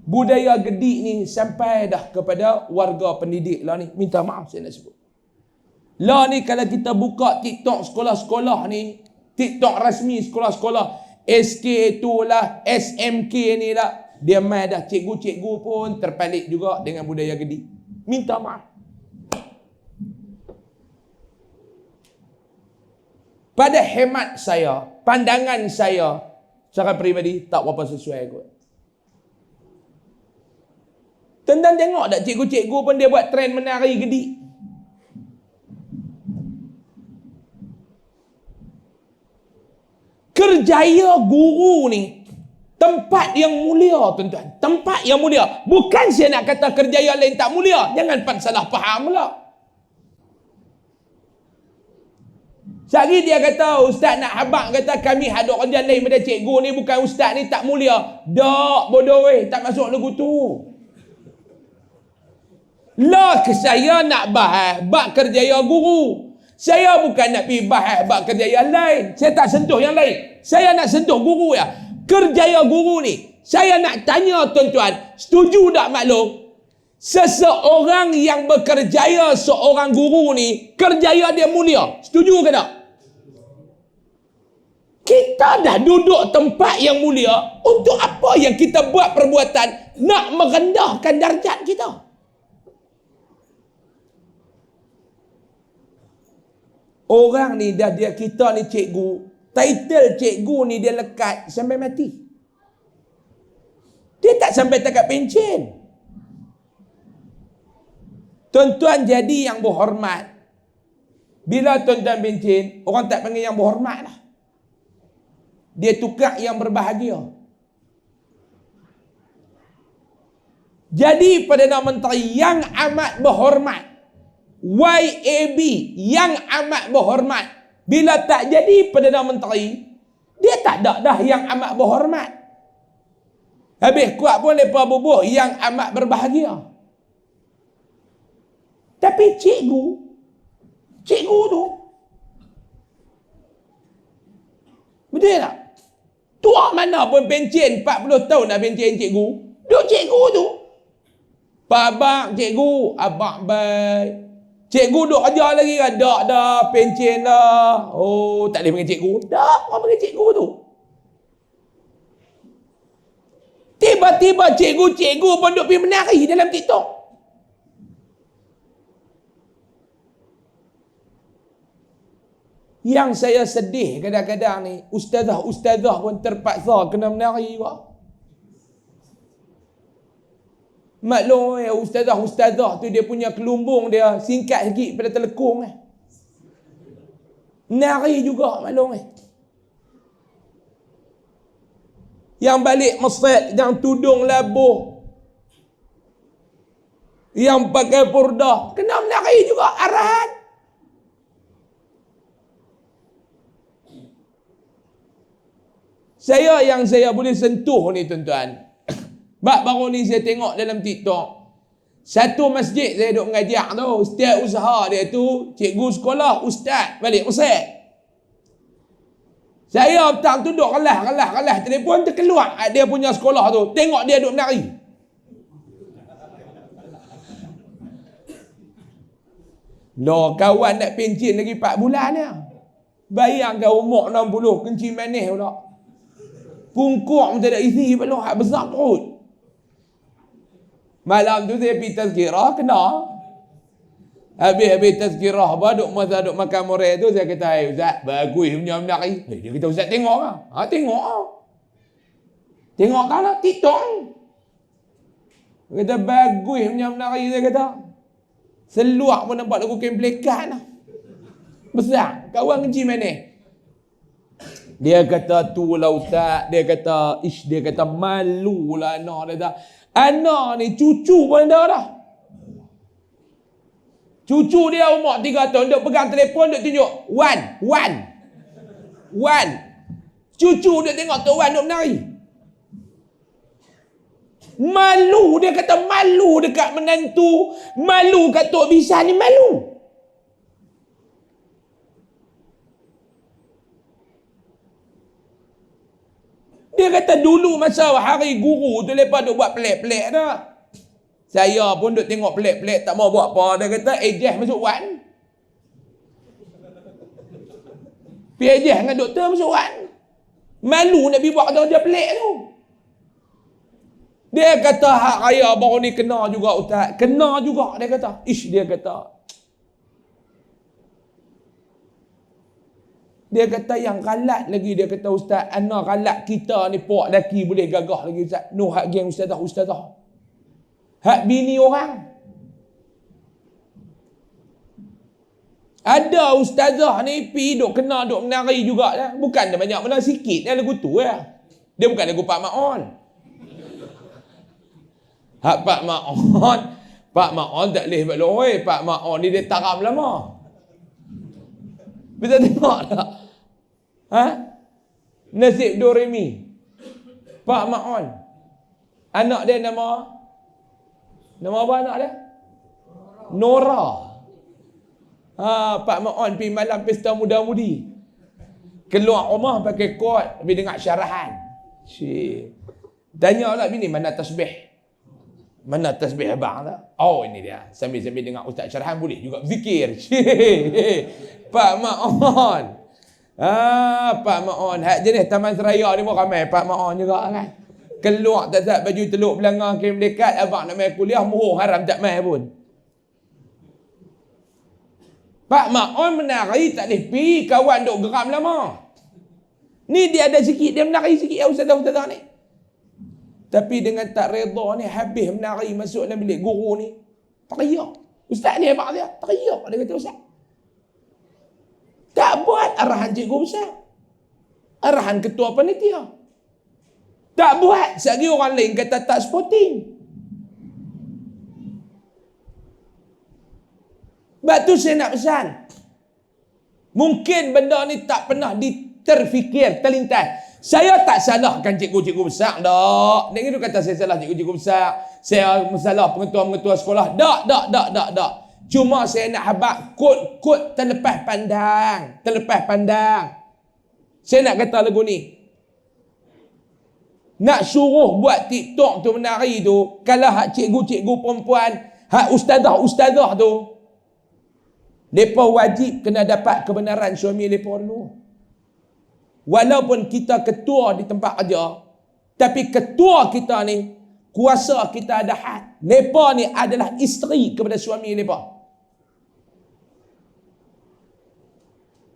Budaya gedi ni sampai dah kepada warga pendidik lah ni. Minta maaf saya nak sebut. Lah ni kalau kita buka TikTok sekolah-sekolah ni, TikTok rasmi sekolah-sekolah, SK tu lah, SMK ni lah, dia mai dah cikgu-cikgu pun terpalit juga dengan budaya gedi. Minta maaf. Pada hemat saya, pandangan saya secara peribadi tak berapa sesuai kot. Tuan-tuan tengok tak cikgu-cikgu pun dia buat trend menari gedi. Kerjaya guru ni tempat yang mulia tuan-tuan. Tempat yang mulia. Bukan saya nak kata kerjaya lain tak mulia. Jangan salah faham pula. Sehari dia kata, ustaz nak habaq kata kami ada kerja lain pada cikgu ni, bukan ustaz ni tak mulia. Tak, bodoh weh, tak masuk lagu tu. Lah saya nak bahas bab kerjaya guru. Saya bukan nak pergi bahas bab kerjaya lain. Saya tak sentuh yang lain. Saya nak sentuh guru ya. Kerjaya guru ni, saya nak tanya tuan-tuan, setuju tak maklum? Seseorang yang bekerjaya seorang guru ni, kerjaya dia mulia. Setuju ke tak? Kita dah duduk tempat yang mulia. Untuk apa yang kita buat perbuatan nak merendahkan darjat kita? Orang ni dah dia, kita ni cikgu, title cikgu ni dia lekat sampai mati. Dia tak sampai takat pencen. Tuan-tuan jadi yang berhormat. Bila tuan-tuan pencen, orang tak panggil yang berhormat lah. Dia tukar yang berbahagia. Jadi Perdana Menteri yang amat berhormat, YAB yang amat berhormat, bila tak jadi Perdana Menteri, dia tak ada dah yang amat berhormat. Habis kuat pun mereka bubuh yang amat berbahagia. Tapi cikgu tu, betul tak? Tua mana pun pencen 40 tahun dah pencen cikgu. Duk cikgu tu. Babak cikgu, abang baik. Cikgu duk ajar lagi kan? Tak dah, pencen dah. Oh, tak boleh panggil cikgu. Tak, orang panggil cikgu tu. Tiba-tiba cikgu-cikgu pun duk pergi menari dalam TikTok. Yang saya sedih kadang-kadang ni, ustazah-ustazah pun terpaksa kena menari juga. Maklum ustazah-ustazah tu dia punya kelumbung dia singkat sikit pada telekung . Menari juga maklum . Yang balik masjid, yang tudung labuh, yang pakai purdah, kena menari juga arahan. Yang saya boleh sentuh ni tuan-tuan. Baru ni saya tengok dalam TikTok. Satu masjid saya duk mengajar tu. Setiap usaha dia tu, cikgu sekolah, ustaz balik masjid. Saya petang tu duk kalah. Telefon terkeluar dia punya sekolah tu. Tengok dia duk menari. Loh, kawan nak pencen lagi 4 bulan ni. Bayangkan umur 60, kencing manis pula. Pungkuk pun tak ada isi pula, hak besar perut. Malam tu saya pergi tazkirah, kena. Habis tazkirah apa, duk makan murid tu, saya kata, hey Ustaz, bagus punya menari. Dia kata, Ustaz tengok lah. Tengok lah. Tengok kan lah, TikTok. Dia kata, bagus punya menari, saya kata. Seluak pun nampak lagu kain pelekat lah. Besar, kawan kencing manis. Dia kata tu lah Ustaz. Dia kata malu lah anak dia dah. Anak ni cucu pun ada dah. Cucu dia umur 3 tahun. Dia pegang telefon, dia tunjuk. Wan. Cucu dia tengok Tok Wan duk menari. Malu. Dia kata malu dekat menantu. Malu kat Tok Bisa ni malu. Dia kata dulu masa hari guru tu lepas duk buat pelik-pelik dah. Saya pun duk tengok pelik-pelik tak mau buat apa. Dia kata ejeh masuk wan. Pergi ejeh dengan doktor masuk wan. Malu nak pergi buat kerja pelik tu. Dia kata hak raya baru ni kena juga Ustaz. Kena juga dia kata. Dia kata. Dia kata yang kalat lagi, dia kata Ustaz, anak kalat kita ni puak laki boleh gagah lagi Ustaz. No hak geng ustazah. Hak bini orang. Ada ustazah ni pi duk kena duk menari juga dah. Bukan dia banyak menari sikit dah lagu tu ya. Dia bukan lagu Pak Ma'on. Hak Pak Ma'on tak boleh buat loroi. Pak Ma'on ni dia taram lama. Bisa tengok tak? Nasib Doremi. Pak Ma'on. Anak dia nama apa anak dia? Nora. Pak Ma'on pergi malam pesta muda-mudi. Keluar rumah pakai kot, pergi dengar syarahan. Tanya lah bini, mana tasbih? Mana tasbih abang tak? Oh ini dia. Sambil-sambil dengar ustaz syarahan boleh juga zikir. Pak Ma'on. Pak Ma'on. Hak jenis Taman Seraya ni pun ramai Pak Ma'on juga kan. Keluar tak baju teluk belanga kirim dekat, abang nak main kuliah, muhur haram tak main pun. Pak Ma'on menari tak boleh pi, kawan duk geram lama. Ni dia ada sikit, dia menari sikit ya ustazah-ustazah ni. Tapi dengan tak reda ni, habis menari masuk dalam bilik guru ni. Teriak. Ustaz ni abang dia, teriak. Dia kata ustaz. Tak buat arahan cikgu besar. Arahan ketua panitia. Tak buat. Sehari orang lain kata tak sporting. Sebab tu saya nak pesan. Mungkin benda ni tak pernah terfikir, terlintas. Saya tak salahkan cikgu-cikgu besar. Tak. Dia kata saya salah cikgu-cikgu besar. Saya masalah pengetua-pengetua sekolah. Tak. Cuma saya nak habaq kod terlepas pandang. Terlepas pandang. Saya nak kata lagu ni. Nak suruh buat TikTok tu menari tu, kalau hak cikgu-cikgu perempuan, hak ustazah-ustazah tu, mereka wajib kena dapat kebenaran suami mereka dulu. Walaupun kita ketua di tempat kerja, tapi ketua kita ni, kuasa kita ada had. Mereka ni adalah isteri kepada suami mereka.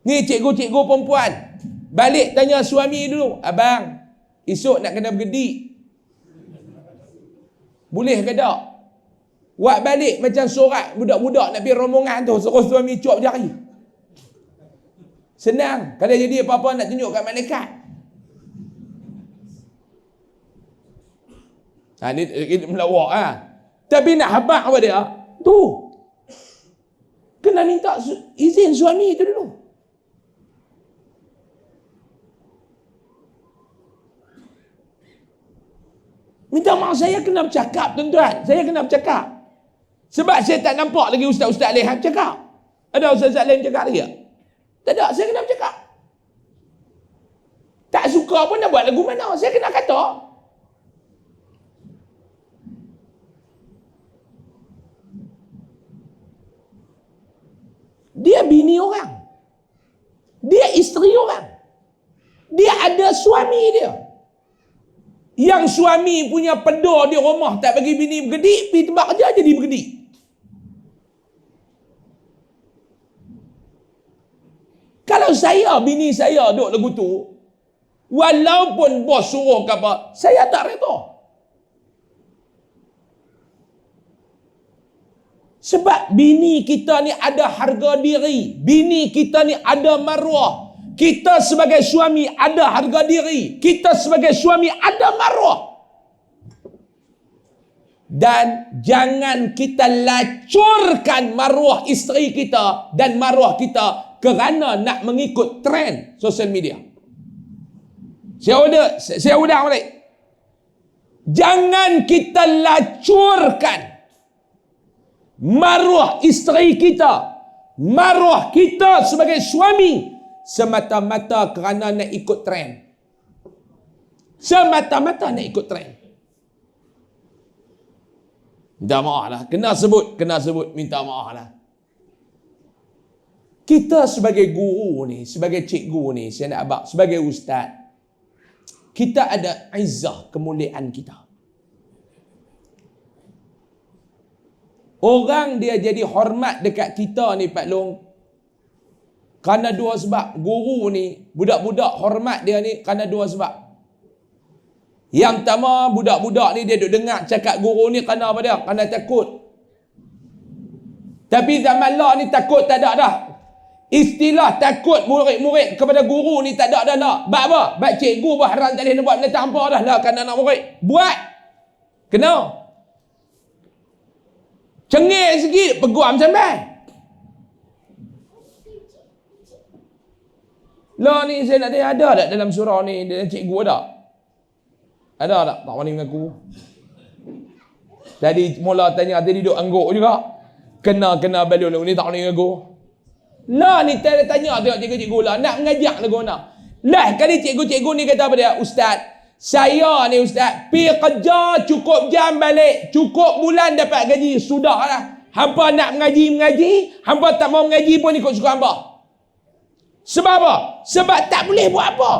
Ni cikgu-cikgu perempuan, balik tanya suami dulu, abang, esok nak kena bergedik. Boleh ke tak? Buat balik macam sorak budak-budak nak pergi rombongan tu, suruh suami cuap jari. Senang. Kalau jadi apa-apa nak tunjuk kat malaikat. Ni melawak lah. Tapi nak habaq apa dia? Tu. Kena minta izin suami tu dulu. Minta maaf, saya kena bercakap tuan-tuan. Saya kena bercakap. Sebab saya tak nampak lagi ustaz-ustaz lain yang bercakap. Ada ustaz-ustaz lain bercakap lagi tak? Tak ada, saya kena bercakap. Tak suka pun nak buat lagu mana. Saya kena kata. Dia bini orang. Dia isteri orang. Dia ada suami dia. Yang suami punya pedor di rumah tak bagi bini bergedik, pergi tempat kerja jadi bergedik. Kalau saya, bini saya duduk lagu tu, walaupun bos suruh ke apa, saya tak reda. Sebab bini kita ni ada harga diri. Bini kita ni ada maruah. Kita sebagai suami ada harga diri. Kita sebagai suami ada maruah. Dan jangan kita lacurkan maruah isteri kita dan maruah kita kerana nak mengikut trend sosial media. Saya ulang balik. Jangan kita lacurkan maruah isteri kita, maruah kita sebagai suami semata-mata kerana nak ikut trend. Semata-mata nak ikut trend. Minta maaf lah. Kena sebut, minta maaf lah. Kita sebagai guru ni, sebagai cikgu ni, saya nak abang, sebagai ustaz, kita ada izzah, kemuliaan kita. Orang dia jadi hormat dekat kita ni Pak Long, kerana dua sebab. Guru ni, budak-budak hormat dia ni kerana dua sebab. Yang pertama, budak-budak ni dia duk dengar cakap guru ni kerana apa dia? Kerana takut. Tapi zaman lah ni takut tak ada dah. Istilah takut murid-murid kepada guru ni tak ada dah lah. Sebab apa? Sebab cikgu pun haram tak boleh buat benda tanpa dah lah kerana anak murid. Buat. Kena. Cengih sikit, peguam sampai. Lah ni saya nak tanya, ada tak dalam surah ni dalam cikgu ada? Ada tak? Tak wani mengaku. Tadi mula tanya, tadi duduk angguk juga. Kena balun ni tak wani mengaku. Lah ni tanya tengok cikgu-cikgu lah. Nak mengajak lagu nak. Lah kali cikgu-cikgu ni kata apa dia? Ustaz, saya ni ustaz, pergi kerja cukup jam balik. Cukup bulan dapat gaji. Sudahlah. Hampa nak mengaji. Hampa tak mau mengaji pun ikut suka hampa. Sebab apa? Sebab tak boleh buat apa.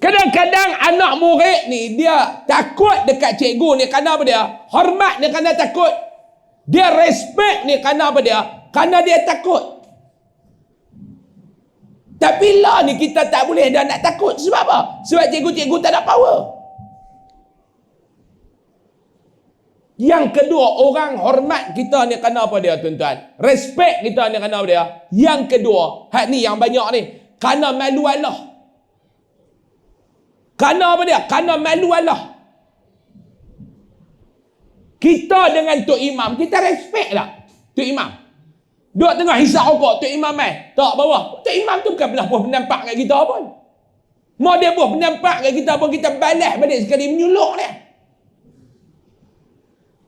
Kadang-kadang anak murid ni dia takut dekat cikgu ni kerana apa dia? Hormat ni kerana takut. Dia respect ni kerana apa dia? Kerana dia takut. Tapi lah ni kita tak boleh dah nak takut. Sebab apa? Sebab cikgu-cikgu tak ada power. Yang kedua, orang hormat kita ni kerana apa dia, tuan-tuan? Respect kita ni kerana apa dia? Yang kedua, hak ni yang banyak ni, kerana malu Allah. Kerana apa dia? Kerana malu Allah. Kita dengan Tok Imam, kita respect tak Tok Imam? Duk tengah hisap rokok, Tok Imam tak bawah. Tok Imam tu bukan pernah buat penampak kat kita pun. Mau dia buat penampak kat kita pun, kita balas balik sekali menyuluk dia.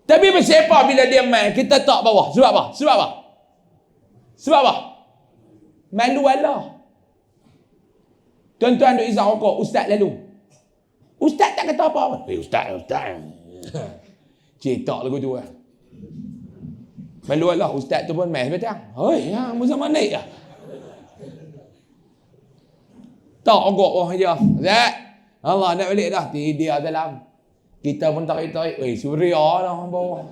Tapi pasal apa bila dia main, kita tak bawah? Sebab apa? Sebab apa? Sebab apa? Malu Allah. Tuan-tuan duk hisap rokok, ustaz lalu. Ustaz tak kata apa-apa. Ustaz. Cetak lagu tu lah. Malu Allah, ustaz tu pun main betul. Hoi, musa mana ya? Tak rokok oh aja. Ustaz, Allah nak balik dah. Dia dalam. Kita pun tarik-tarik. Suria lah bawah.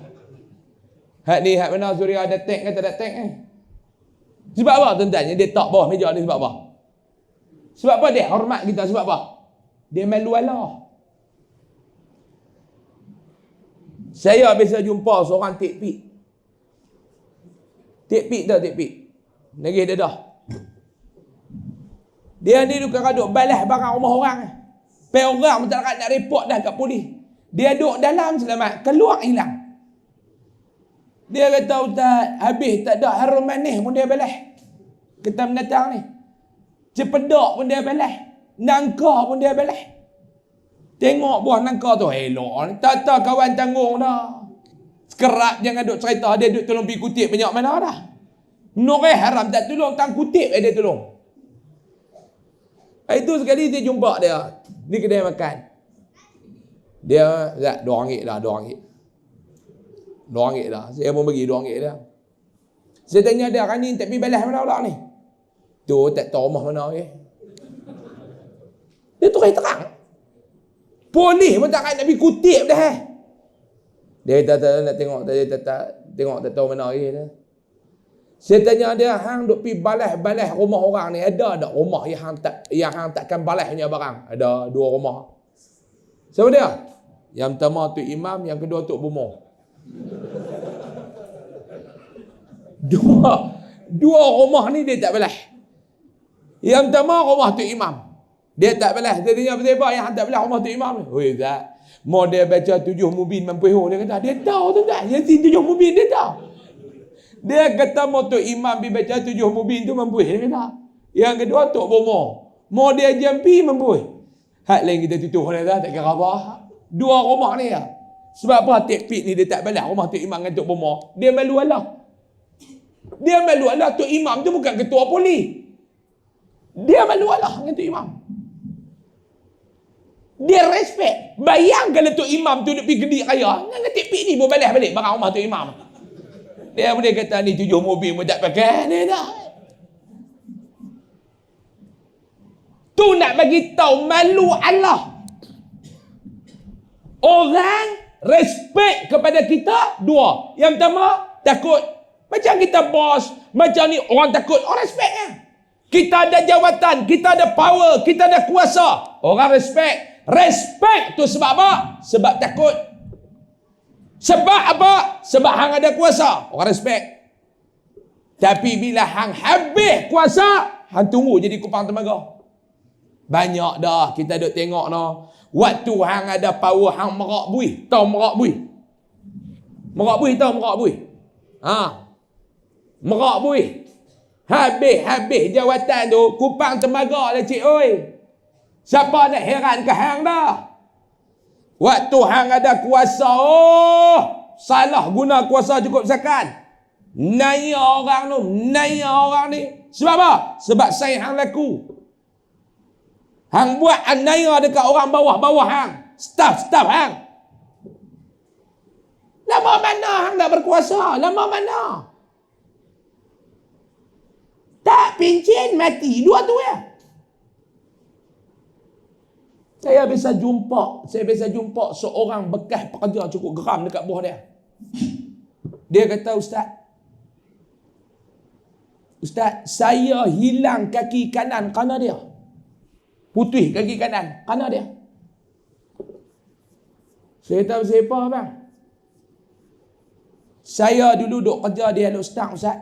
Hak ni, hak mana Suria ada tank ke tak ada tank Sebab apa tuan-tuan? Dia tak bawah meja ni sebab apa? Sebab apa dia hormat kita? Sebab apa? Dia malu Allah. Saya biasa jumpa seorang tikpik. Tikpik tak tikpik? Lagi dia dah. Dia ni duduk balas barang rumah orang. Pergi orang masyarakat nak report dah kat polis. Dia duduk dalam selamat. Keluar hilang. Dia kata, ustaz, habis tak ada harum manis pun dia balas. Kita mendatang ni. Cepedak pun dia balas. Nangka pun dia balas. Tengok buah nangka tu, elok. Tak kawan tanggung dah. Sekerap jangan duk cerita, dia duk tolong pergi kutip banyak mana dah. Noreh haram tak tolong, tang kutip dia tolong. Itu sekali dia jumpa dia di kedai makan. Dia, RM2 dah, RM2. RM2 dah. Saya pun bagi RM2 dah. Saya tanya dia, kan ni tak pergi balas mana pula ni? Tu tak tahu rumah mana ke. Dia terang. Polis pun tak nak pergi kutip dah. Dia kata nak tengok, tengok tak tahu mana lagi dah. Saya tanya dia, hang duk pergi balas rumah orang ni, ada tak rumah yang hang takkan balasnya barang? Ada 2 rumah. Siapa dia? Yang pertama Tok Imam, yang kedua Tok Bumo. Dua rumah ni dia tak balas. Yang pertama rumah Tok Imam. Dia tak balas. Dia tanya apa yang tak balas rumah Tok Imam ni? Oi, tak. Mau dia baca 7 mubin mampuho, dia kata. Dia tahu tu tak? Yasin 7 mubin dia tahu. Dia kata mau Tok Imam pergi baca 7 mubin tu mampuh. Dia kata. Yang kedua Tok Bomo. Mau dia jampi mampuh. Hak lain kita tutup dia dah, tak kira apa. 2 rumah ni lah. Sebab apa tikpik ni dia tak balas rumah Tok Imam dengan Tok Bomo? Dia malu Allah. Dia malu Allah. Tok Imam tu bukan ketua polis. Dia malu Allah dengan Tok Imam. Dia respect. Bayang kalau Tok Imam tu duduk pergi gedik raya, dengan tikpik ni pun balas balik barang rumah Tok Imam. Dia boleh kata ni 7 mobil pun tak pakai ni dah. Tu nak bagi tahu malu Allah. Orang respect kepada kita 2. Yang pertama takut. Macam kita bos, macam ni orang takut, orang respect kan. Kita ada jawatan, kita ada power, kita ada kuasa. Orang respect. Respect tu sebab apa? Sebab takut. Sebab apa? Sebab hang ada kuasa. Orang respect. Tapi bila hang habis kuasa, hang tunggu jadi kupang temaga. Banyak dah kita duk tengok no. Waktu hang ada power, hang merak bui. Tahu merak bui? Merak bui tahu merak bui? Merak bui. Habis jawatan tu, kupang temaga lah cik oi. Siapa nak heran ke hang dah? Waktu hang ada kuasa, salah guna kuasa cukup sekan. Naya orang ni. Sebab apa? Sebab saya hang laku. Hang buat naya dekat orang bawah hang. Staff hang. Lama mana hang nak berkuasa? Lama mana? Tak pencen, mati. Dua tu ya. Saya biasa jumpa seorang bekas pekerja cukup geram dekat bawah dia. Dia kata, Ustaz, saya hilang kaki kanan kerana dia. Putih kaki kanan kerana dia. Saya tahu siapa bang. Saya dulu duk kerja di Hello Star, Ustaz.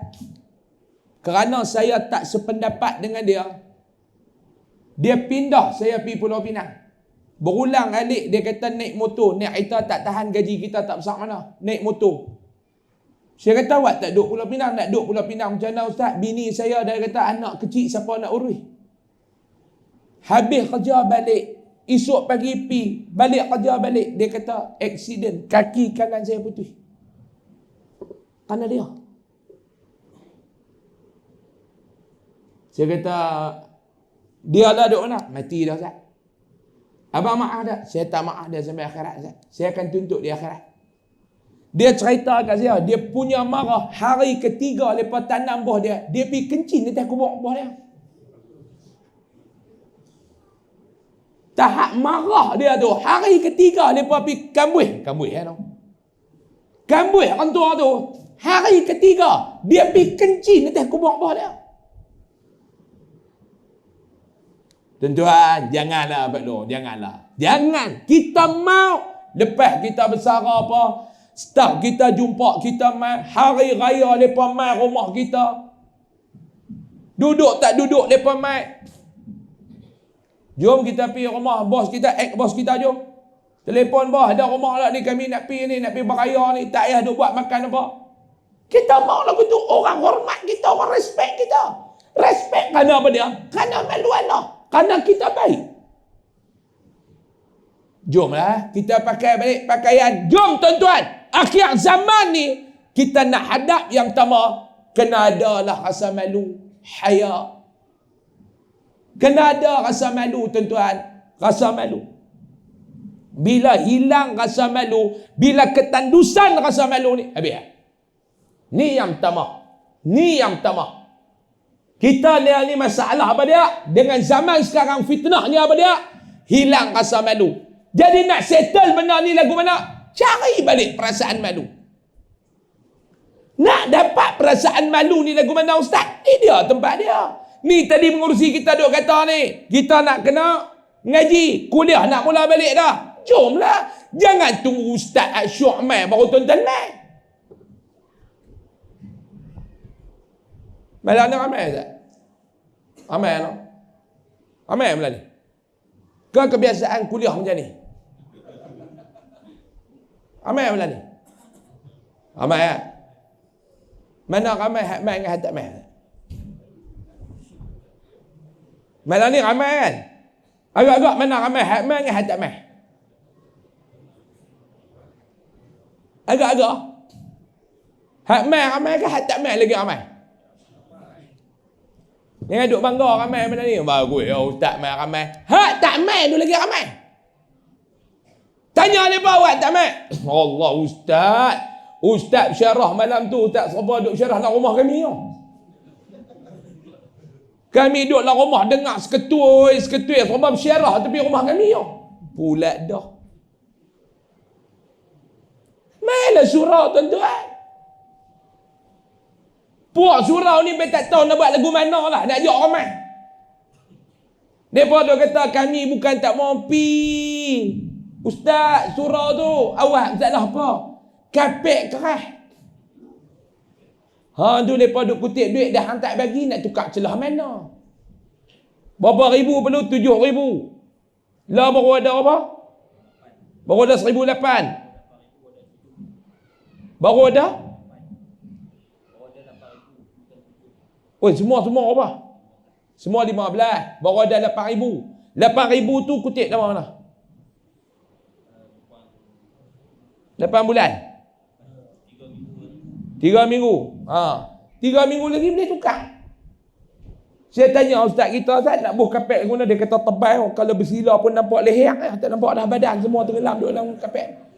Kerana saya tak sependapat dengan dia, dia pindah saya pergi Pulau Pinang. Berulang alik dia kata naik motor, naik kereta tak tahan, gaji kita tak besar mana. Naik motor. Saya kata, awak tak duduk Pulau Pinang, nak duduk Pulau Pinang macam mana Ustaz? Bini saya dia kata, anak kecil siapa nak urus? Habis kerja balik, esok pagi pi, balik kerja balik, dia kata, aksiden, kaki kanan saya putih. Kerana dia. Saya kata, dia lah duduk mana? Mati dah Ustaz. Abang maaf tak? Saya tak maaf dia sampai akhirat Ustaz. Saya akan tuntut dia akhirat. Dia cerita kat saya, dia punya marah hari ketiga lepas tanam buah dia, dia pergi kencing di atas kubur buah dia. Tahap marah dia tu, hari ketiga lepas pergi kambuh ya tu. Kambuh kantor tu, hari ketiga dia pergi kencing di atas kubur buah dia. Tuan-tuan, janganlah Pak Long, janganlah. Jangan. Kita mau lepas kita besar apa, start kita jumpa, kita mai hari raya lepas mai rumah kita. Duduk tak duduk lepas mai. Jom kita pergi rumah bos kita, bos kita jom. Telefon bos, ada rumah lah ni, kami nak pergi beraya ni, tak payah duk buat makan apa. Kita mau lagu tu, orang hormat kita, orang respect kita. Respect kerana apa dia? Kerana malu Allah. Kerana kita baik. Jomlah kita pakai balik pakaian. Jom tuan-tuan. Akhir zaman ni kita nak hadap yang pertama, kena adalah rasa malu, haya. Kena ada rasa malu tuan-tuan, rasa malu. Bila hilang rasa malu, bila ketandusan rasa malu ni, habis. Ni yang pertama. Ni yang pertama. Kita lihat ni masalah apa dia? Dengan zaman sekarang fitnahnya apa dia? Hilang rasa malu. Jadi nak settle benda ni lagu mana? Cari balik perasaan malu. Nak dapat perasaan malu ni lagu mana Ustaz? Ni dia tempat dia. Ni tadi mengurusi kita duk kata ni. Kita nak kena ngaji. Kuliah nak mula balik dah. Jomlah. Jangan tunggu Ustaz asyuk main baru tuan-tuan main. Malam ni ramai tak? Ramai tak? Ramai malam ni? Kebiasaan kuliah macam ni? Ramai malam ni? Ramai tak? Mana ramai hak mai dengan hak tak mai? Malam ni ramai kan? Agak-agak mana ramai hak mai dengan hak tak mai? Agak-agak hak mai ramai ke hak tak mai lagi ramai? Jangan duk bangga ramai mana ni. Bagus ya Ustaz mai ramai. Hak tak mai tu lagi ramai. Tanya dia bawa tak mai. Allah Ustaz. Ustaz syarah malam tu Ustaz siapa duk syarah dalam rumah kami ya. Kami duduk dalam rumah dengar seketui sebab syarah tepi rumah kami ya. Pula dah. Mana surau tuan-tuan? Puak surau ni tak tahu nak buat lagu mana lah. Nak ajak ramai. Mereka tu kata kami bukan tak mau pi. Ustaz surau tu. Awak masalah apa? Kapek keras. Tu mereka duk kutip duit dah hantar bagi. Nak tukar celah mana? Berapa ribu perlu? 7,000. Lah baru ada apa? Baru ada 1,800. Baru ada? Oh, semua apa? Semua 15. Baru ada 8,000. 8,000 tu kutip dalam mana? 8 bulan. 3 minggu. 3 minggu lagi boleh tukar. Saya tanya ustaz kita, Ustaz nak buh kapek guna, dia kata tebal. Kalau bersila pun nampak leher. Tak nampak dah badan semua tenggelam duduk dalam kapek.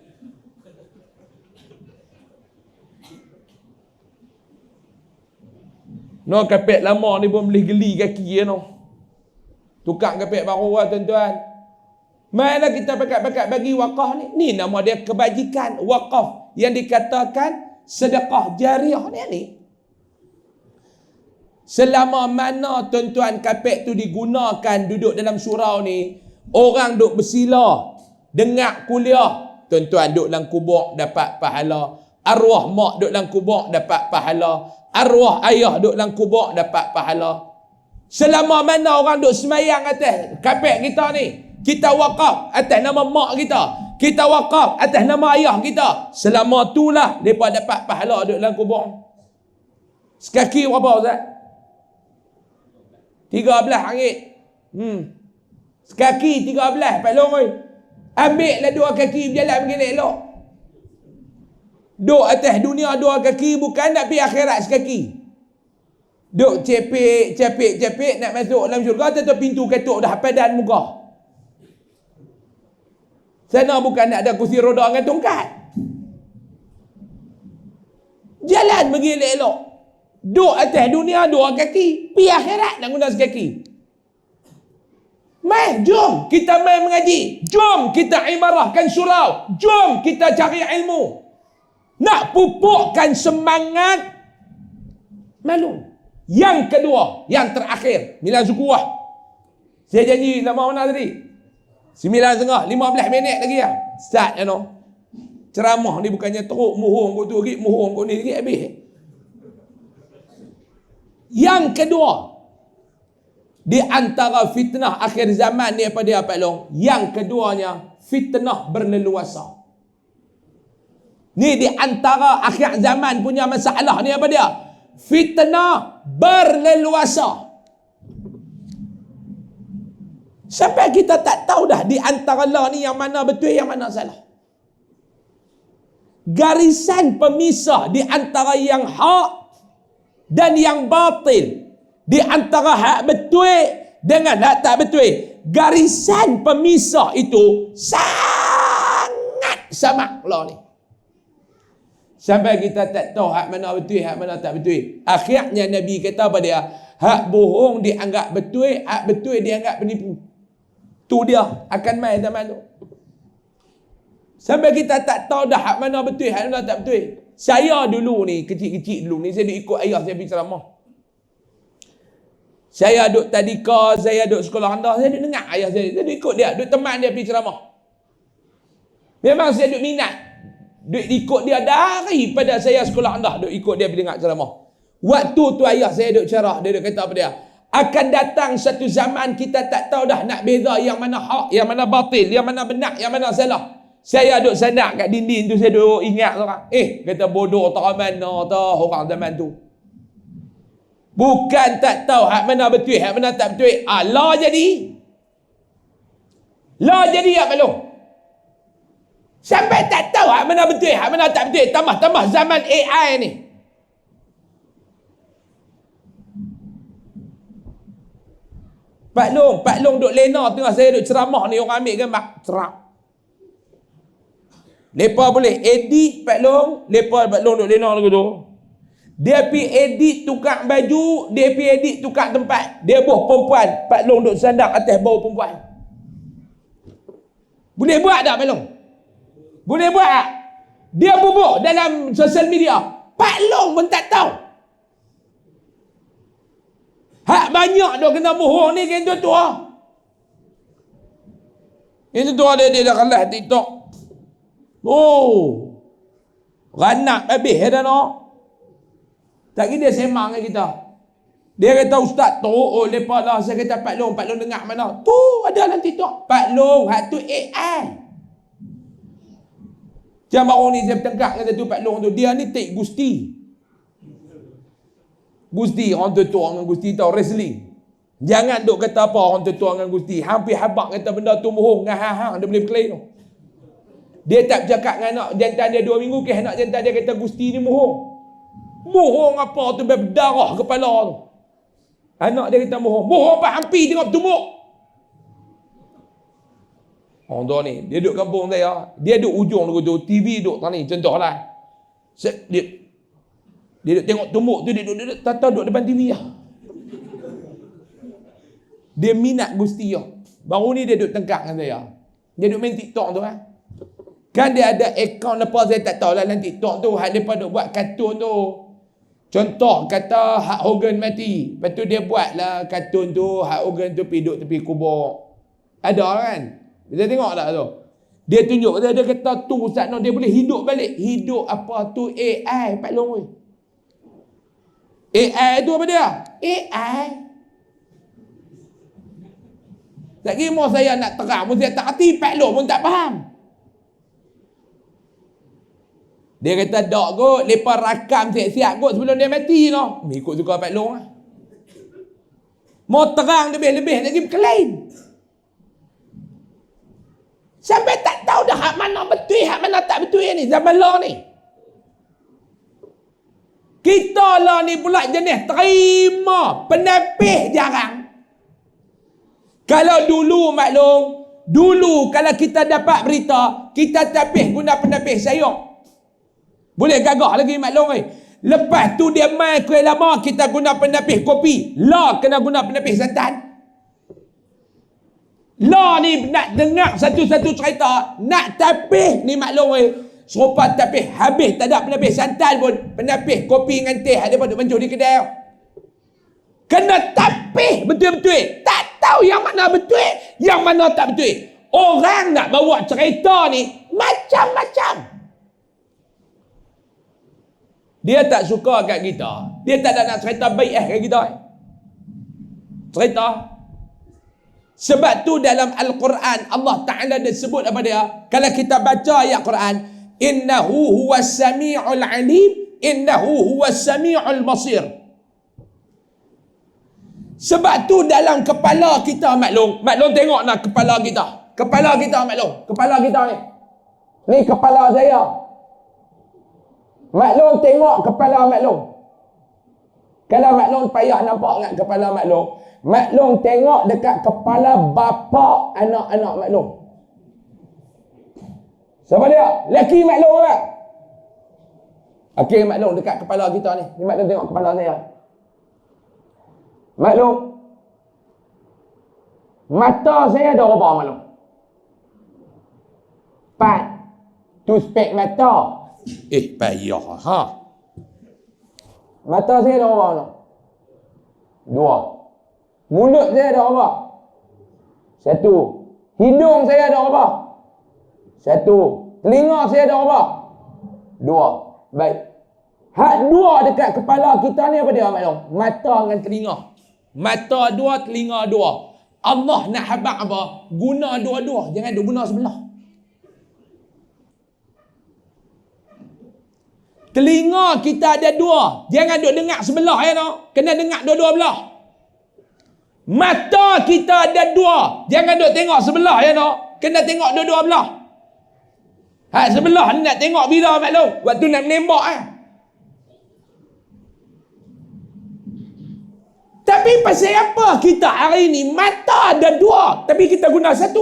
No kapek lama ni pun boleh geli kaki no. Tukang kapek baru lah tuan-tuan. Mana kita pakat-pakat bagi wakaf ni? Ni nama dia kebajikan wakaf yang dikatakan sedekah jariah ni. Selama mana tuan-tuan kapek tu digunakan duduk dalam surau ni, orang duk bersila, dengar kuliah, tuan-tuan duduk dalam kubur dapat pahala. Arwah mak duduk dalam kubur dapat pahala. Arwah ayah duduk dalam kubur dapat pahala. Selama mana orang duk semayang atas kapek kita ni, kita wakaf atas nama mak kita, kita wakaf atas nama ayah kita, selama itulah mereka dapat pahala duduk dalam kubur. Sekaki berapa Ustaz? 13 ringgit. Sekaki 13 Pak Long oi. Ambil lah 2 kaki berjalan begini elok. Duk atas dunia 2 kaki bukan nak pergi akhirat sekaki. Duk cepik nak masuk dalam syurga, tentu pintu ketuk dah padan muka. Sana bukan nak ada kursi roda dengan tongkat. Jalan pergi elok-elok. Duk atas dunia 2 kaki, pergi akhirat nak guna sekaki. Mai, jom kita mai mengaji. Jom kita imarahkan surau. Jom kita cari ilmu. Nak pupukkan semangat malu. Yang kedua, yang terakhir, Milan Sukuah. Saya janji lama mana tadi? 9.30, 15 minit lagi lah. Start you know. Ceramah ni bukannya teruk muhung kau tu lagi, muhung kau ni lagi habis. Yang kedua, di antara fitnah akhir zaman ni apa dia Pak Long? Yang keduanya, fitnah berleluasa. Ni di antara akhir zaman punya masalah ni apa dia? Fitnah berleluasa. Sampai kita tak tahu dah di antara lah ni yang mana betul, yang mana salah. Garisan pemisah di antara yang hak dan yang batil, di antara hak betul dengan hak tak betul, garisan pemisah itu sangat samak lah ni. Sampai kita tak tahu hak mana betul, hak mana tak betul. Akhirnya Nabi kata apa dia? Hak bohong dianggap betul, hak betul dianggap penipu. Tu dia akan main zaman tu. Sampai kita tak tahu dah hak mana betul, hak mana tak betul. Saya dulu ni, kecil-kecil dulu ni, saya duk ikut ayah saya pergi ceramah. Saya duk tadika, saya duk sekolah rendah, saya duk dengar ayah saya duk ikut dia, duk teman dia pergi ceramah. Memang saya duk minat. Duk ikut dia daripada saya sekolah rendah, duk ikut dia pergi dengar ceramah. Waktu tu ayah saya duk carah, dia duk kata apa dia? Akan datang satu zaman kita tak tahu dah nak beza yang mana hak, yang mana batil, yang mana benar, yang mana salah. Saya duk sandak kat dinding tu, saya duk ingat orang. Kata bodoh tak mana tau orang zaman tu. Bukan tak tahu hak mana betul, hak mana tak betul. Allah jadi. La jadi apa belum? Sampai tak tahu hak mana betul, hak mana tak betul. Tambah-tambah zaman AI ni. Pak Long duk lena tengah saya duk ceramah ni, orang ambil gambar cerap. Lepas boleh edit Pak Long duk lena lagu tu. Dia pi edit tukar baju, dia pi edit tukar tempat. Dia buah perempuan, Pak Long duk sandak atas bau perempuan. Boleh buat tak Pak Long? Boleh buat tak? Dia bubuk dalam sosial media. Pak Long pun tak tahu. Hak banyak dah kena mohon ni kan tu ah. Itu tu ada dia dah kalah TikTok. Oh. Ranak habis dah no. Tak kira dia semang dengan kita. Dia kata ustaz tu, lepas lah saya kata Pak Long dengar mana? Tu ada dalam TikTok. Pak Long, hak tu AI. Macam baru ni saya bertengkak kata tu Pak Long tu, dia ni take Gusti. Gusti, orang tua dengan Gusti tahu wrestling. Jangan duk kata apa orang tua dengan Gusti. Hampir habak kata benda tu bohong dengan hang-hang, dia boleh berkelain tu. Dia tak bercakap dengan anak jantan dia 2 minggu ke anak jantan dia kata Gusti ni bohong. Bohong apa tu berdarah kepala tu. Anak dia kata bohong. Bohong apa hampir tengok bertumbuk. Orang tua ni, dia duduk kampung saya. Dia duduk ujung tu, TV duduk tani, contohlah. Dia Dia duduk tengok tumbuk tu, dia duduk tahu duduk depan TV lah. Dia minat Gusti lah. Baru ni dia duduk tengkak dengan saya. Dia duduk main TikTok tu lah. Kan dia ada akaun lepas, saya tak tahu lah dalam TikTok tu, hak mereka duk buat kartun tu. Contoh kata Hulk Hogan mati, lepas tu dia buat lah kartun tu, Hulk Hogan tu pergi duduk tepi kubur. Ada kan? Kita tengok tak tu? Dia tunjuk, dia kata tu Ustaz Noh, dia boleh hidup balik. Hidup apa tu? AI Pak Long weh. AI tu apa dia? AI. Tak kira mau saya nak terang pun saya tak hati, Pak Long pun tak faham. Dia kata dok kot, lepas rakam siap-siap kot sebelum dia mati noh. Ikut suka Pak Long lah. Mau terang lebih-lebih lagi berkelain. Sampai tak tahu dah hak mana betul, hak mana tak betul ni zaman lah ni. Kita lah ni pula jenis terima penapih jarang. Kalau dulu maklum, dulu kalau kita dapat berita, kita tapih guna penapih sayur. Boleh gagah lagi maklum eh. Lepas tu dia mai kuih lama, kita guna penapih kopi. Lah kena guna penapih santan. Lah ni nak dengar satu-satu cerita, nak tapih ni maklum eh. Serupa tapih habis tak ada penapih santan pun, penapih kopi dengan teh ada pada bancuh di kedai. Kena tapih betul-betul. Tak tahu yang mana betul, yang mana tak betul. Orang nak bawa cerita ni macam-macam. Dia tak suka kat kita. Dia tak nak cerita baik kat kita. Cerita. Sebab tu dalam Al-Quran Allah Ta'ala dia sebut apa dia? Kalau kita baca ayat Quran, innahu huwas sami'ul alim, innahu huwas sami'ul basir. Sebab tu dalam kepala kita maklum tengok nak kepala kita. Kepala kita maklum. Kepala kita ni. Ni kepala saya. Maklum tengok kepala maklum. Kalau maklum payah nampak dengan kepala maklum. Maklum tengok dekat kepala bapa anak-anak maklum. Siapa dia? Laki maklum tak? Okey maklum dekat kepala kita ni. Ni maklum tengok kepala saya. Maklum. Mata saya ada berapa maklum? 4. Tu spek mata. Payah ha. Mata saya ada berapa maklum? 2. Mulut saya ada berapa? 1. Hidung saya ada berapa? 1. Telinga saya ada berapa? 2. Baik. Hak 2 dekat kepala kita ni apa dia maklum? Mata dengan telinga. Mata 2, telinga 2. Allah nak habaq apa? Guna dua-dua. Jangan duk guna sebelah. Telinga kita ada 2. Jangan duk dengar sebelah ya no. Kena dengar dua-dua belah. Mata kita ada 2. Jangan duk tengok sebelah ya no. Kena tengok dua-dua belah. Hak sebelah ni nak tengok bila maklum? Waktu nak menembak ah. Tapi pasal apa kita hari ni mata ada 2 tapi kita guna 1?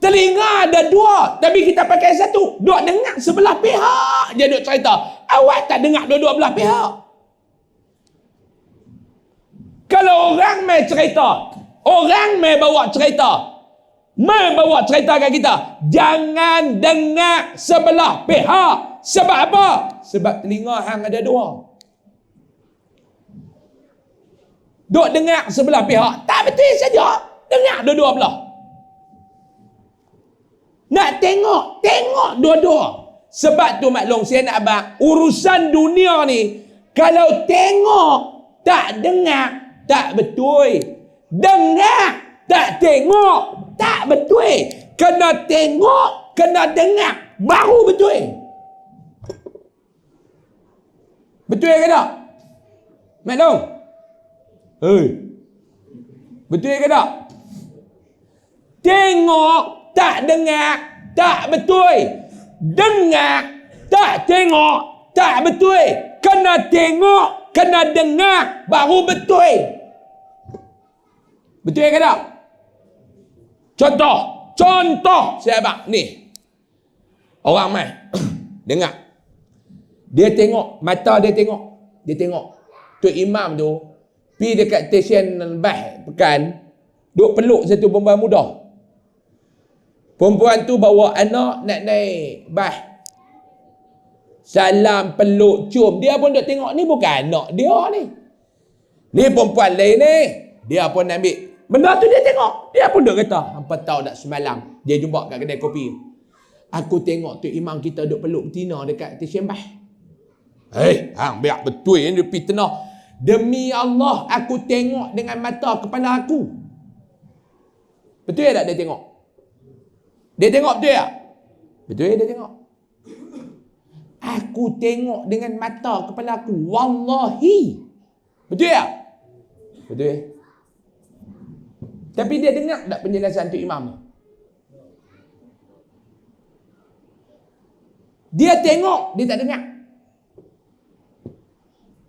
Telinga ada 2 tapi kita pakai 1. Duk dengar sebelah pihak je duk cerita. Awak tak dengar dua-dua belah pihak. Kalau orang mai cerita, orang mai bawa cerita kat kita, jangan dengar sebelah pihak. Sebab apa? Sebab telinga hang ada 2. Duk dengar sebelah pihak. Tak betul saja. Dengar dua-dua belah. Nak tengok dua-dua. Sebab tu maklum saya nak abang, urusan dunia ni, kalau tengok tak dengar, tak betul. Dengar tak tengok, tak betul. Kena tengok, kena dengar, baru betul. Betul ke tak? Maklum? Betul ke tak? Tengok tak dengar tak betul. Dengar tak tengok tak betul. Kena tengok, kena dengar baru betul. Betul ke tak? Contoh saya abang ni. Orang mai dengar. Dia tengok, mata dia tengok. Dia tengok. Tok Imam tu, pergi dekat stesen bas pekan, duk peluk satu perempuan muda. Perempuan tu bawa anak nak naik bas. Salam, peluk, cium. Dia pun duk tengok, ni bukan anak dia ni. Ni perempuan lain ni. Dia pun ambil. Benda tu dia tengok. Dia pun duk kata, hampa tahu tak semalam dia jumpa kat kedai kopi. Aku tengok Tok Imam kita duk peluk betina dekat stesen bas. Hang biar betul yang dia pergi tenah. Demi Allah, aku tengok dengan mata kepala aku. Betul tak dia tengok? Dia tengok betul tak? Betul dia tengok. Aku tengok dengan mata kepala aku. Wallahi. Betul tak? Betul. Tapi dia dengar tak penjelasan Tok Imam ni? Dia tengok, dia tak dengar.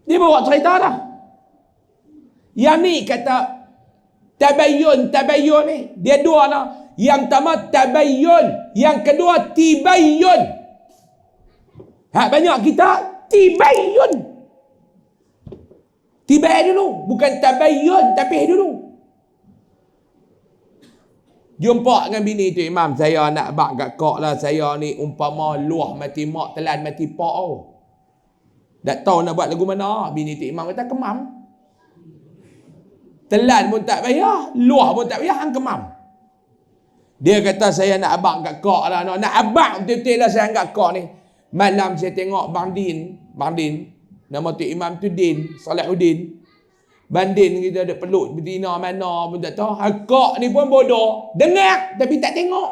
Dia bawa cerita dah. Yang ni kata tabayyun ni. Dia dua lah. Yang pertama tabayyun. Yang kedua tibayyun. Banyak kita tibayyun. Tibai dulu. Bukan tabayyun. Tapi dulu. Jumpa dengan bini tu, Imam, saya nak bak kat kok lah. Saya ni umpama luah mati mak, telan mati pak. Tak tahu nak buat lagu mana. Bini tu Imam kata kemam. Telan pun tak payah, luah pun tak payah, hang kemam. Dia kata saya nak abang kat kok lah. Nak abang betul-betul lah saya kat kok ni. Malam saya tengok Bang Din, nama tu Imam tu Din, Salahuddin. Bang Din kita ada peluk betina mana pun tak tahu. Kok ni pun bodoh. Dengar tapi tak tengok.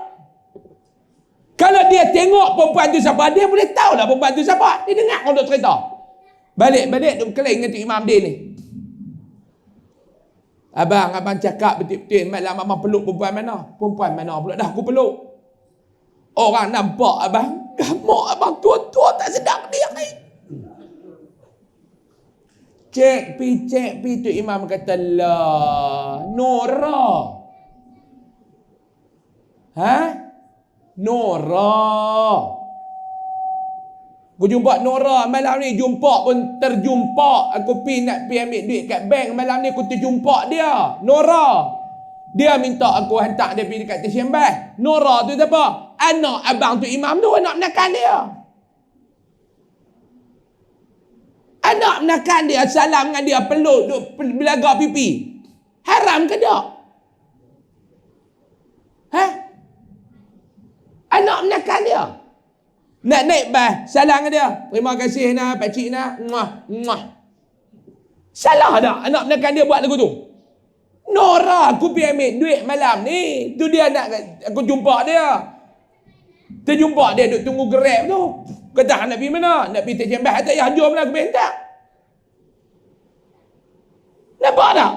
Kalau dia tengok perempuan tu siapa, dia boleh tahu lah perempuan tu siapa. Dia dengar orang duk cerita. Balik duk keling dengan tu Imam Din ni. Abang cakap betul-betul malam abang peluk perempuan mana? Perempuan mana pula dah aku peluk? Orang nampak abang, gamak abang tua-tua tak sedap dia ni. Cek pi tu Imam kata lah, Nora. Nora. Aku jumpa Nora malam ni, jumpa pun terjumpa. Aku nak pergi ambil duit kat bank malam ni, aku terjumpa dia. Nora. Dia minta aku hantar dia pergi dekat stesen bas. Nora tu siapa? Anak abang tu Imam tu, anak menakan dia. Anak menakan dia, salam dengan dia, peluk, duk belaga pipi. Haram ke tak? Anak menakan dia. Nak naik bas, salam dengan dia. Terima kasih nak, pakcik nak. Muah. Salah tak anak menakan dia buat lagu tu? Nora, aku pergi ambil duit malam ni. Tu dia nak, aku jumpa dia. Terjumpa dia duk tunggu Grab tu. Kata nak pergi mana? Nak pergi stesen bas. Tak payah jom lah, aku minta. Nampak tak?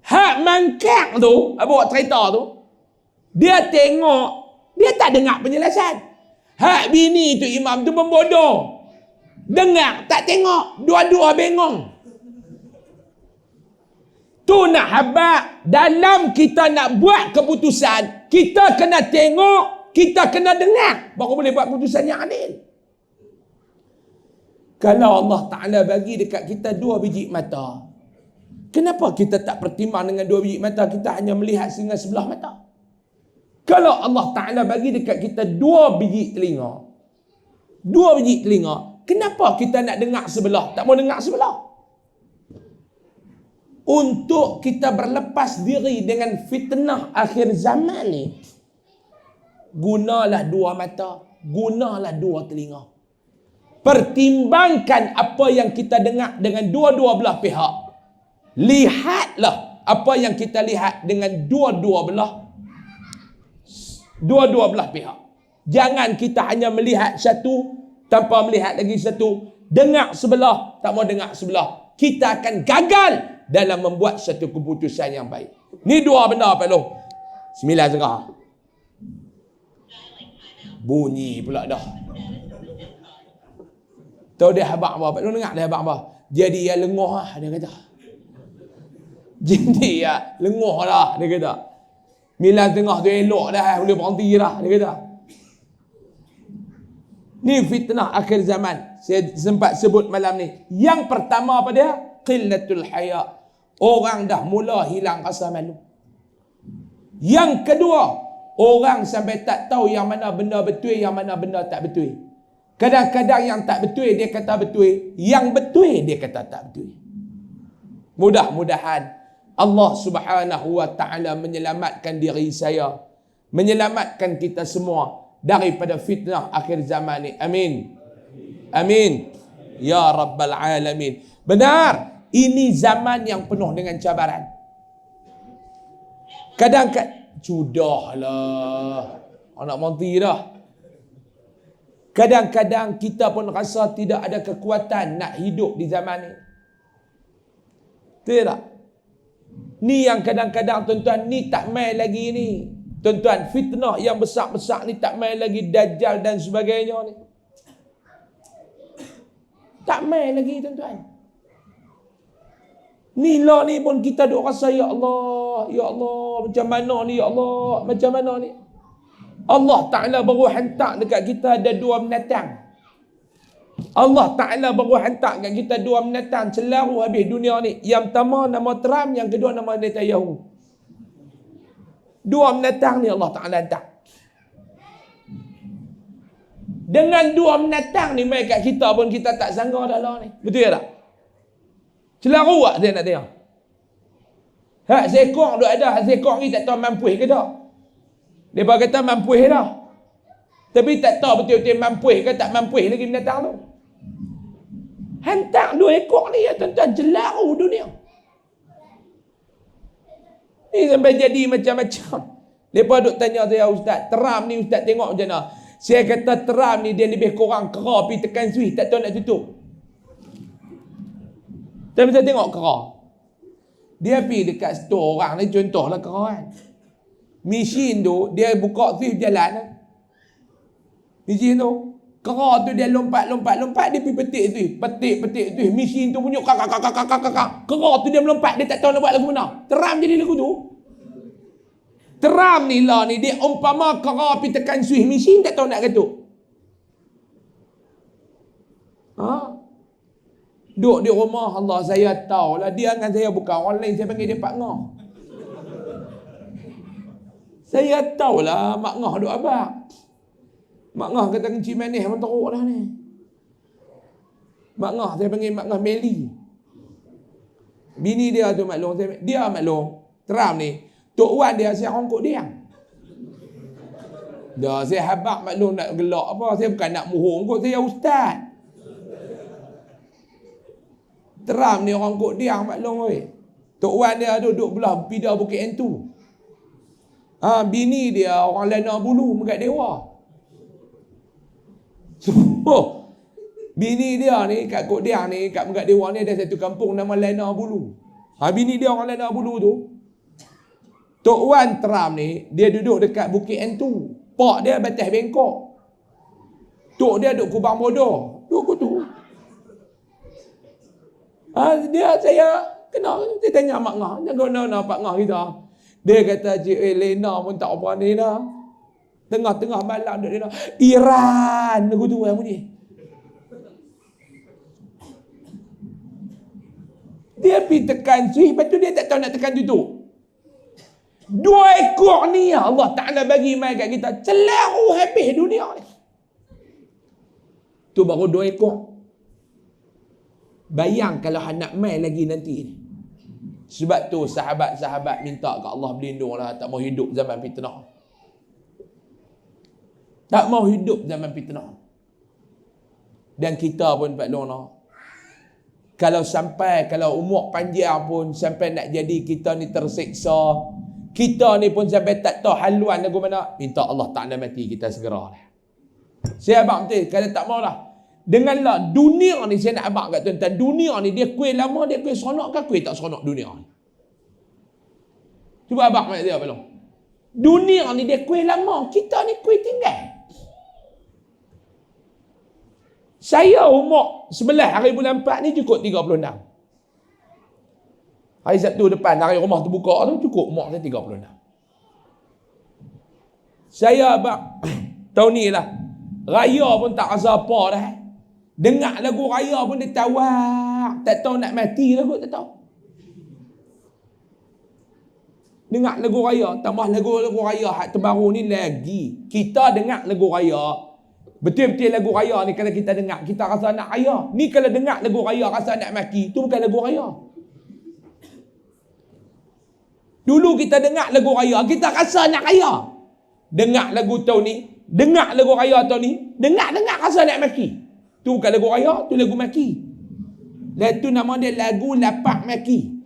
Hak mangkang tu, bawa cerita tu, dia tengok, dia tak dengar penjelasan. Hak bini tu Imam tu pembodoh. Dengar, tak tengok. Dua-dua bengong. Tu nak habaq. Dalam kita nak buat keputusan, kita kena tengok, kita kena dengar. Baru boleh buat keputusan yang adil. Kalau Allah Ta'ala bagi dekat kita 2 biji mata, kenapa kita tak pertimbang dengan 2 biji mata? Kita hanya melihat dengan sebelah mata. Kalau Allah Ta'ala bagi dekat kita 2 biji telinga, kenapa kita nak dengar sebelah, tak mau dengar sebelah? Untuk kita berlepas diri dengan fitnah akhir zaman ni, gunalah 2 mata, gunalah 2 telinga. Pertimbangkan apa yang kita dengar dengan dua-dua belah pihak. Lihatlah apa yang kita lihat dengan dua-dua belah pihak. Jangan kita hanya melihat satu tanpa melihat lagi satu. Dengar sebelah, tak mau dengar sebelah. Kita akan gagal dalam membuat satu keputusan yang baik. Ni 2 benda Pak Long. 9 setengah. Bunyi pula dah. Tahu dia habaq apa? Pak Long dengar dia habaq apa? Jadi ya lengoh lah, dia kata. Jadi ya lengoh lah, dia kata. 9 setengah tu elok dah, boleh berhenti dah, dia kata. Ni fitnah akhir zaman. Saya sempat sebut malam ni. Yang pertama apa dia? Qillatul haya. Orang dah mula hilang rasa malu. Yang kedua, orang sampai tak tahu yang mana benda betul, yang mana benda tak betul. Kadang-kadang yang tak betul dia kata betul, yang betul dia kata tak betul. Mudah-mudahan Allah Subhanahu wa taala menyelamatkan diri saya, menyelamatkan kita semua daripada fitnah akhir zaman ni. Amin. Amin. Ya Rabbal Alamin. Benar, ini zaman yang penuh dengan cabaran. Kadang-kadang, sudahlah, anak mati dah. Kadang-kadang kita pun rasa tidak ada kekuatan nak hidup di zaman ni. Betul tak? Ni yang kadang-kadang tuan-tuan, ni tak main lagi ni. Tuan-tuan, fitnah yang besar-besar ni tak main lagi, Dajjal dan sebagainya ni. Tak main lagi tuan-tuan. Ni lah ni pun kita duk rasa, ya Allah, macam mana ni, ya Allah, macam mana ni. Allah Ta'ala baru hantar dekat kita ada 2 binatang. Allah Ta'ala baru hantar dekat kita 2 binatang, celaru habis dunia ni. Yang pertama nama Trump, yang kedua nama Netanyahu. 2 binatang ni Allah Ta'ala hantar. Dengan 2 binatang ni mai kat kita pun kita tak sangka dah lah ni. Betul tak? Celaru tak saya nak tengok? Hak seekor duk ada, hak seekor ni tak tahu mampu ke tak? Mereka kata mampu dah. Tapi tak tahu betul-betul mampu ke tak mampu lagi binatang tu. Hantar 2 ekor ni ya tuan-tuan, celaru dunia. Ni sampai jadi macam-macam. Mereka duk tanya saya, Ustaz, Trump ni Ustaz tengok macam mana? Saya kata Trump ni dia lebih kurang kera pergi tekan Swiss, tak tahu nak tutup. Tapi saya tengok kera. Dia pergi dekat store orang ni, contohlah kera kan. Mesin tu, dia buka Swiss jalan kan. Mesin tu, kera tu dia lompat, dia pergi petik Swiss. Petik Swiss. Mesin tu bunyi kakak. Kera tu dia melompat, dia tak tahu nak buat lagu mana. Teram jadi lagu tu. Teram ni lah ni, dia umpama kera pergi tekan Swiss, mesin tak tahu nak gatuk. Duduk di rumah, Allah saya tahu lah. Dia dengan saya bukan orang lain, saya panggil dia Pak Ngah. Saya tahulah Mak Ngah duk abang. Mak Ngah kata kencing manis pun teruk dah ni. Mak Ngah, saya panggil Mak Ngah Meli. Bini dia tu maklum, dia maklum. Trump ni, Tok Wan dia saya rongkok dia. Dah saya habaq maklum nak gelak apa, saya bukan nak muhung kot, saya ustaz. Trump ni orang Kok Diang maklum oi. Tok Wan dia duduk belah Pida Bukit Entu. Bini dia orang Lana Bulu Megat Dewa. Bini dia ni kat Kok Diang ni, kat Megat Dewa ni ada satu kampung nama Lana Bulu. Bini dia orang Lana Bulu tu. Tok Wan Trump ni, dia duduk dekat Bukit Entu. Pak dia batas Bengkok. Tok dia duduk Kubang Bodoh. Duduk tu. Dia saya kenal, saya tanya Mak Ngah, jangan Pak Ngah kita. Dia kata, Cik Lena pun tak apa ni dah. Tengah-tengah malam dia nak Iran lagu tu yang bunyi. Dia pergi tekan Swiss, lepas tu dia tak tahu nak tekan tutup. 2 ekor ni Allah Ta'ala bagi mai kat kita, celaru habis dunia ni. Tu baru 2 ekor. Bayang kalau nak main lagi nanti ni. Sebab tu sahabat-sahabat minta ke Allah berlindung lah, tak mau hidup zaman fitnah. Tak mau hidup zaman fitnah. Dan kita pun Pak Lona, kalau umur panjang pun sampai nak jadi kita ni tersiksa, kita ni pun sampai tak tahu haluan lagu mana, minta Allah Ta'ala mati kita segera lah. Saya abang betul, kalau tak mau lah. Denganlah dunia ni, saya nak abang kat tuan-tuan, dunia ni dia kuih lama, dia kuih seronok ke kuih tak seronok dunia ni? Cuba abang kat dia apa long? Dunia ni dia kuih lama, kita ni kuih tinggal. Saya umur 11 hari bulan 4 ni cukup 36. Hari Sabtu depan, hari rumah terbuka tu cukup umur saya 36. Saya abang tahun ni lah, Raya pun tak rasa apa dah. Dengar lagu raya pun dia tawak. Tak tahu nak mati lah kot, tak tahu. Dengar lagu raya, tambah lagu raya hak terbaru ni lagi. Kita dengar lagu raya, betul-betul lagu raya ni kalau kita dengar, kita rasa nak raya. Ni kalau dengar lagu raya rasa nak mati, tu bukan lagu raya. Dulu kita dengar lagu raya, kita rasa nak raya. Dengar lagu tahun ni, dengar lagu raya tahun ni, dengar rasa nak maki. Tu bukan lagu raya, tu lagu maki. Dan tu nama dia lagu lapak maki.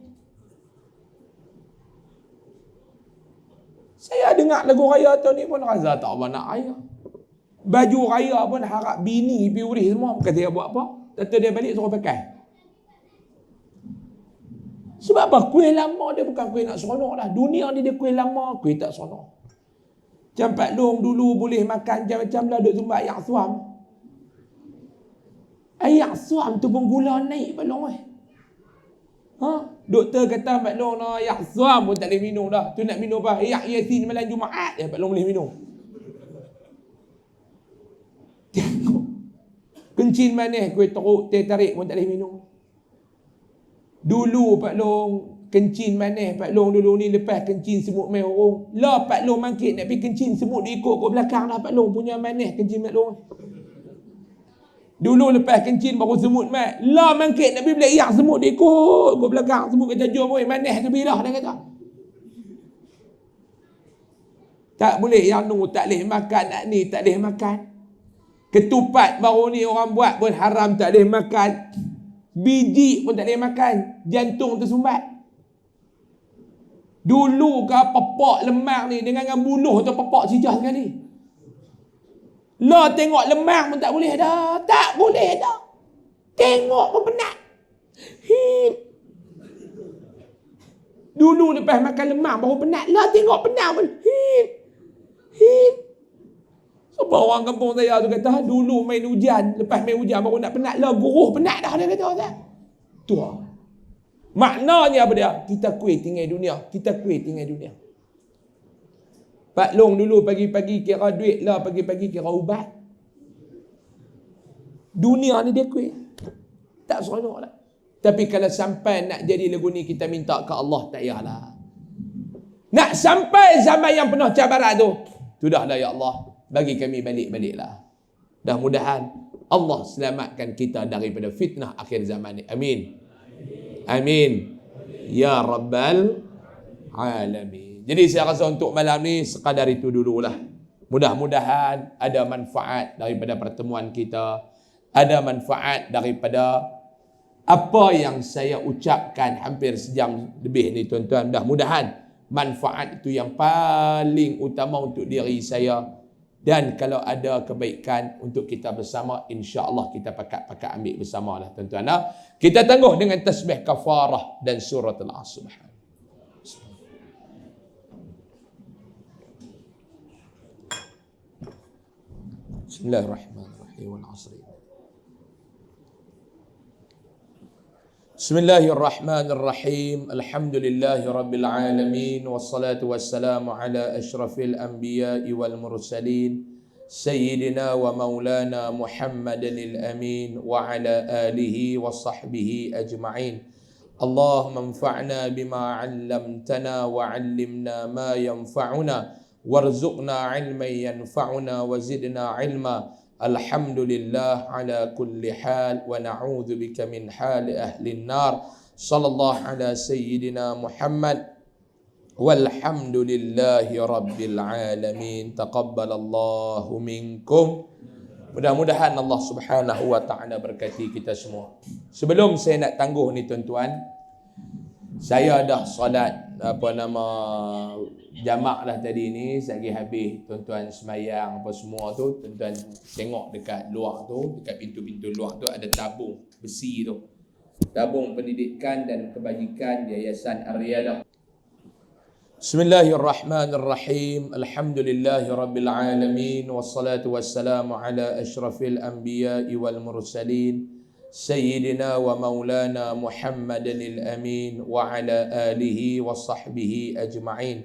Saya dengar lagu raya tahun ni pun rasa tak apa nak raya. Baju raya pun harap bini pergi urih semua. Bukan saya buat apa. Tentu dia balik suruh pakai. Sebab apa? Kuih lama dia bukan kuih nak seronok lah. Dunia ni dia kuih lama, kuih tak seronok. Macam Pak Long dulu boleh makan macam-macam lah, duk sumbat ayak suam. Ayak suam tu pun gula naik Pak Long . Doktor kata Pak Long nak ayak suam pun tak boleh minum dah. Tu nak minum apa? Ayak Yasin malam Jumaat je Pak Long boleh minum. Tengok. Kencing manis kuih teruk, teh tarik pun tak boleh minum. Dulu Pak Long kencing manis, Pak Long dulu ni lepas kencing semut main orang. Lah Pak Long mangkit nak pergi kencing semut dia ikut kat belakang dah Pak Long punya manis kencing Pak Long. Dulu lepas kencing baru semut mai. Lah mangkit nak pergi beli ayak semut dia ikut kat belakang. Semut kata jom oi manis tu bilah dia kata. Tak boleh yang nu tak boleh makan, nak ni tak boleh makan. Ketupat baru ni orang buat pun haram tak boleh makan. Biji pun tak boleh makan. Jantung tersumbat. Dulu ke pepak lemak ni dengan buluh tu pepak cicah sekali. Lah tengok lemak pun tak boleh dah. Tak boleh dah. Tengok pun penat. Dulu lepas makan lemak baru penat. Lah tengok penat pun. Sebab orang kampung saya tu kata, dulu main hujan, lepas main hujan baru nak penat. Lah guruh penat dah dia kata. Tu lah. Maknanya apa dia? Kita kuih tinggal dunia. Kita kuih tinggal dunia. Pak Long dulu pagi-pagi kira duit lah, pagi-pagi kira ubat. Dunia ni dia kuih. Tak seronok lah. Tapi kalau sampai nak jadi lagu ni, kita minta ke Allah, tak payahlah. Nak sampai zaman yang penuh cabaran tu, sudahlah ya Allah, bagi kami balik-baliklah. Dah mudahan Allah selamatkan kita daripada fitnah akhir zaman ni. Amin. Amin. Ya Rabbal Alamin. Jadi saya rasa untuk malam ni sekadar itu dululah. Mudah-mudahan ada manfaat daripada pertemuan kita. Ada manfaat daripada apa yang saya ucapkan hampir sejam lebih ni tuan-tuan. Mudah-mudahan manfaat itu yang paling utama untuk diri saya. Dan kalau ada kebaikan untuk kita bersama, insya-Allah kita pakat ambil bersamalah tuan-tuan. Kita tangguh dengan tasbih kafarah dan surah Al-Asr. Bismillahirrahmanirrahim. Wal-'asr. Bismillahirrahmanirrahim. Alhamdulillahi rabbil alamin, wassalatu wassalamu ala asyrafil anbiya'i wal mursalin sayyidina wa maulana Muhammadin al-amin wa ala alihi wa sahbihi ajma'in. Allahumma anfa'na bima 'allamtana wa 'allimna ma yanfa'una warzuqna 'ilman yanfa'una wa zidna 'ilma. Alhamdulillah ala kulli hal wa na'udzu bika min hali ahli an-nar. Sallallahu ala sayyidina Muhammad walhamdulillahi rabbil alamin. Taqabbalallahu minkum. Mudah-mudahan Allah Subhanahu wa taala berkati kita semua. Sebelum saya nak tangguh ni tuan-tuan, saya dah solat jamak dah tadi ni. Saya habis tuan-tuan semayang apa semua tu, tuan-tuan tengok dekat luar tu, dekat pintu-pintu luar tu ada tabung besi tu, tabung pendidikan dan kebajikan Yayasan Ar-Riyadah. Bismillahirrahmanirrahim. Alhamdulillahirabbil alamin, wassalatu wassalamu ala asyrafil anbiya'i wal mursalin sayyidina wa maulana Muhammadin al-amin wa ala alihi wa sahbihi ajma'in.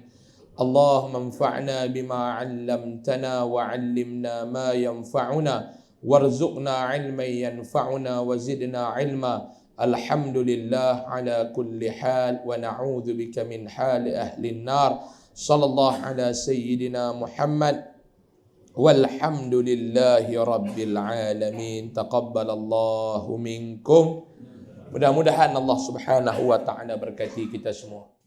Allahumma anfa'na bima 'allamtana wa 'allimna ma yanfa'una warzuqna 'ilman yanfa'una wa zidna 'ilma. Alhamdulillah ala kulli hal wa na'udzu bika min hali ahli an-nar. Sallallahu ala sayyidina Muhammad walhamdulillahi rabbil alamin. Taqabbalallahu minkum. Mudah-mudahan Allah Subhanahu wa taala berkati kita semua.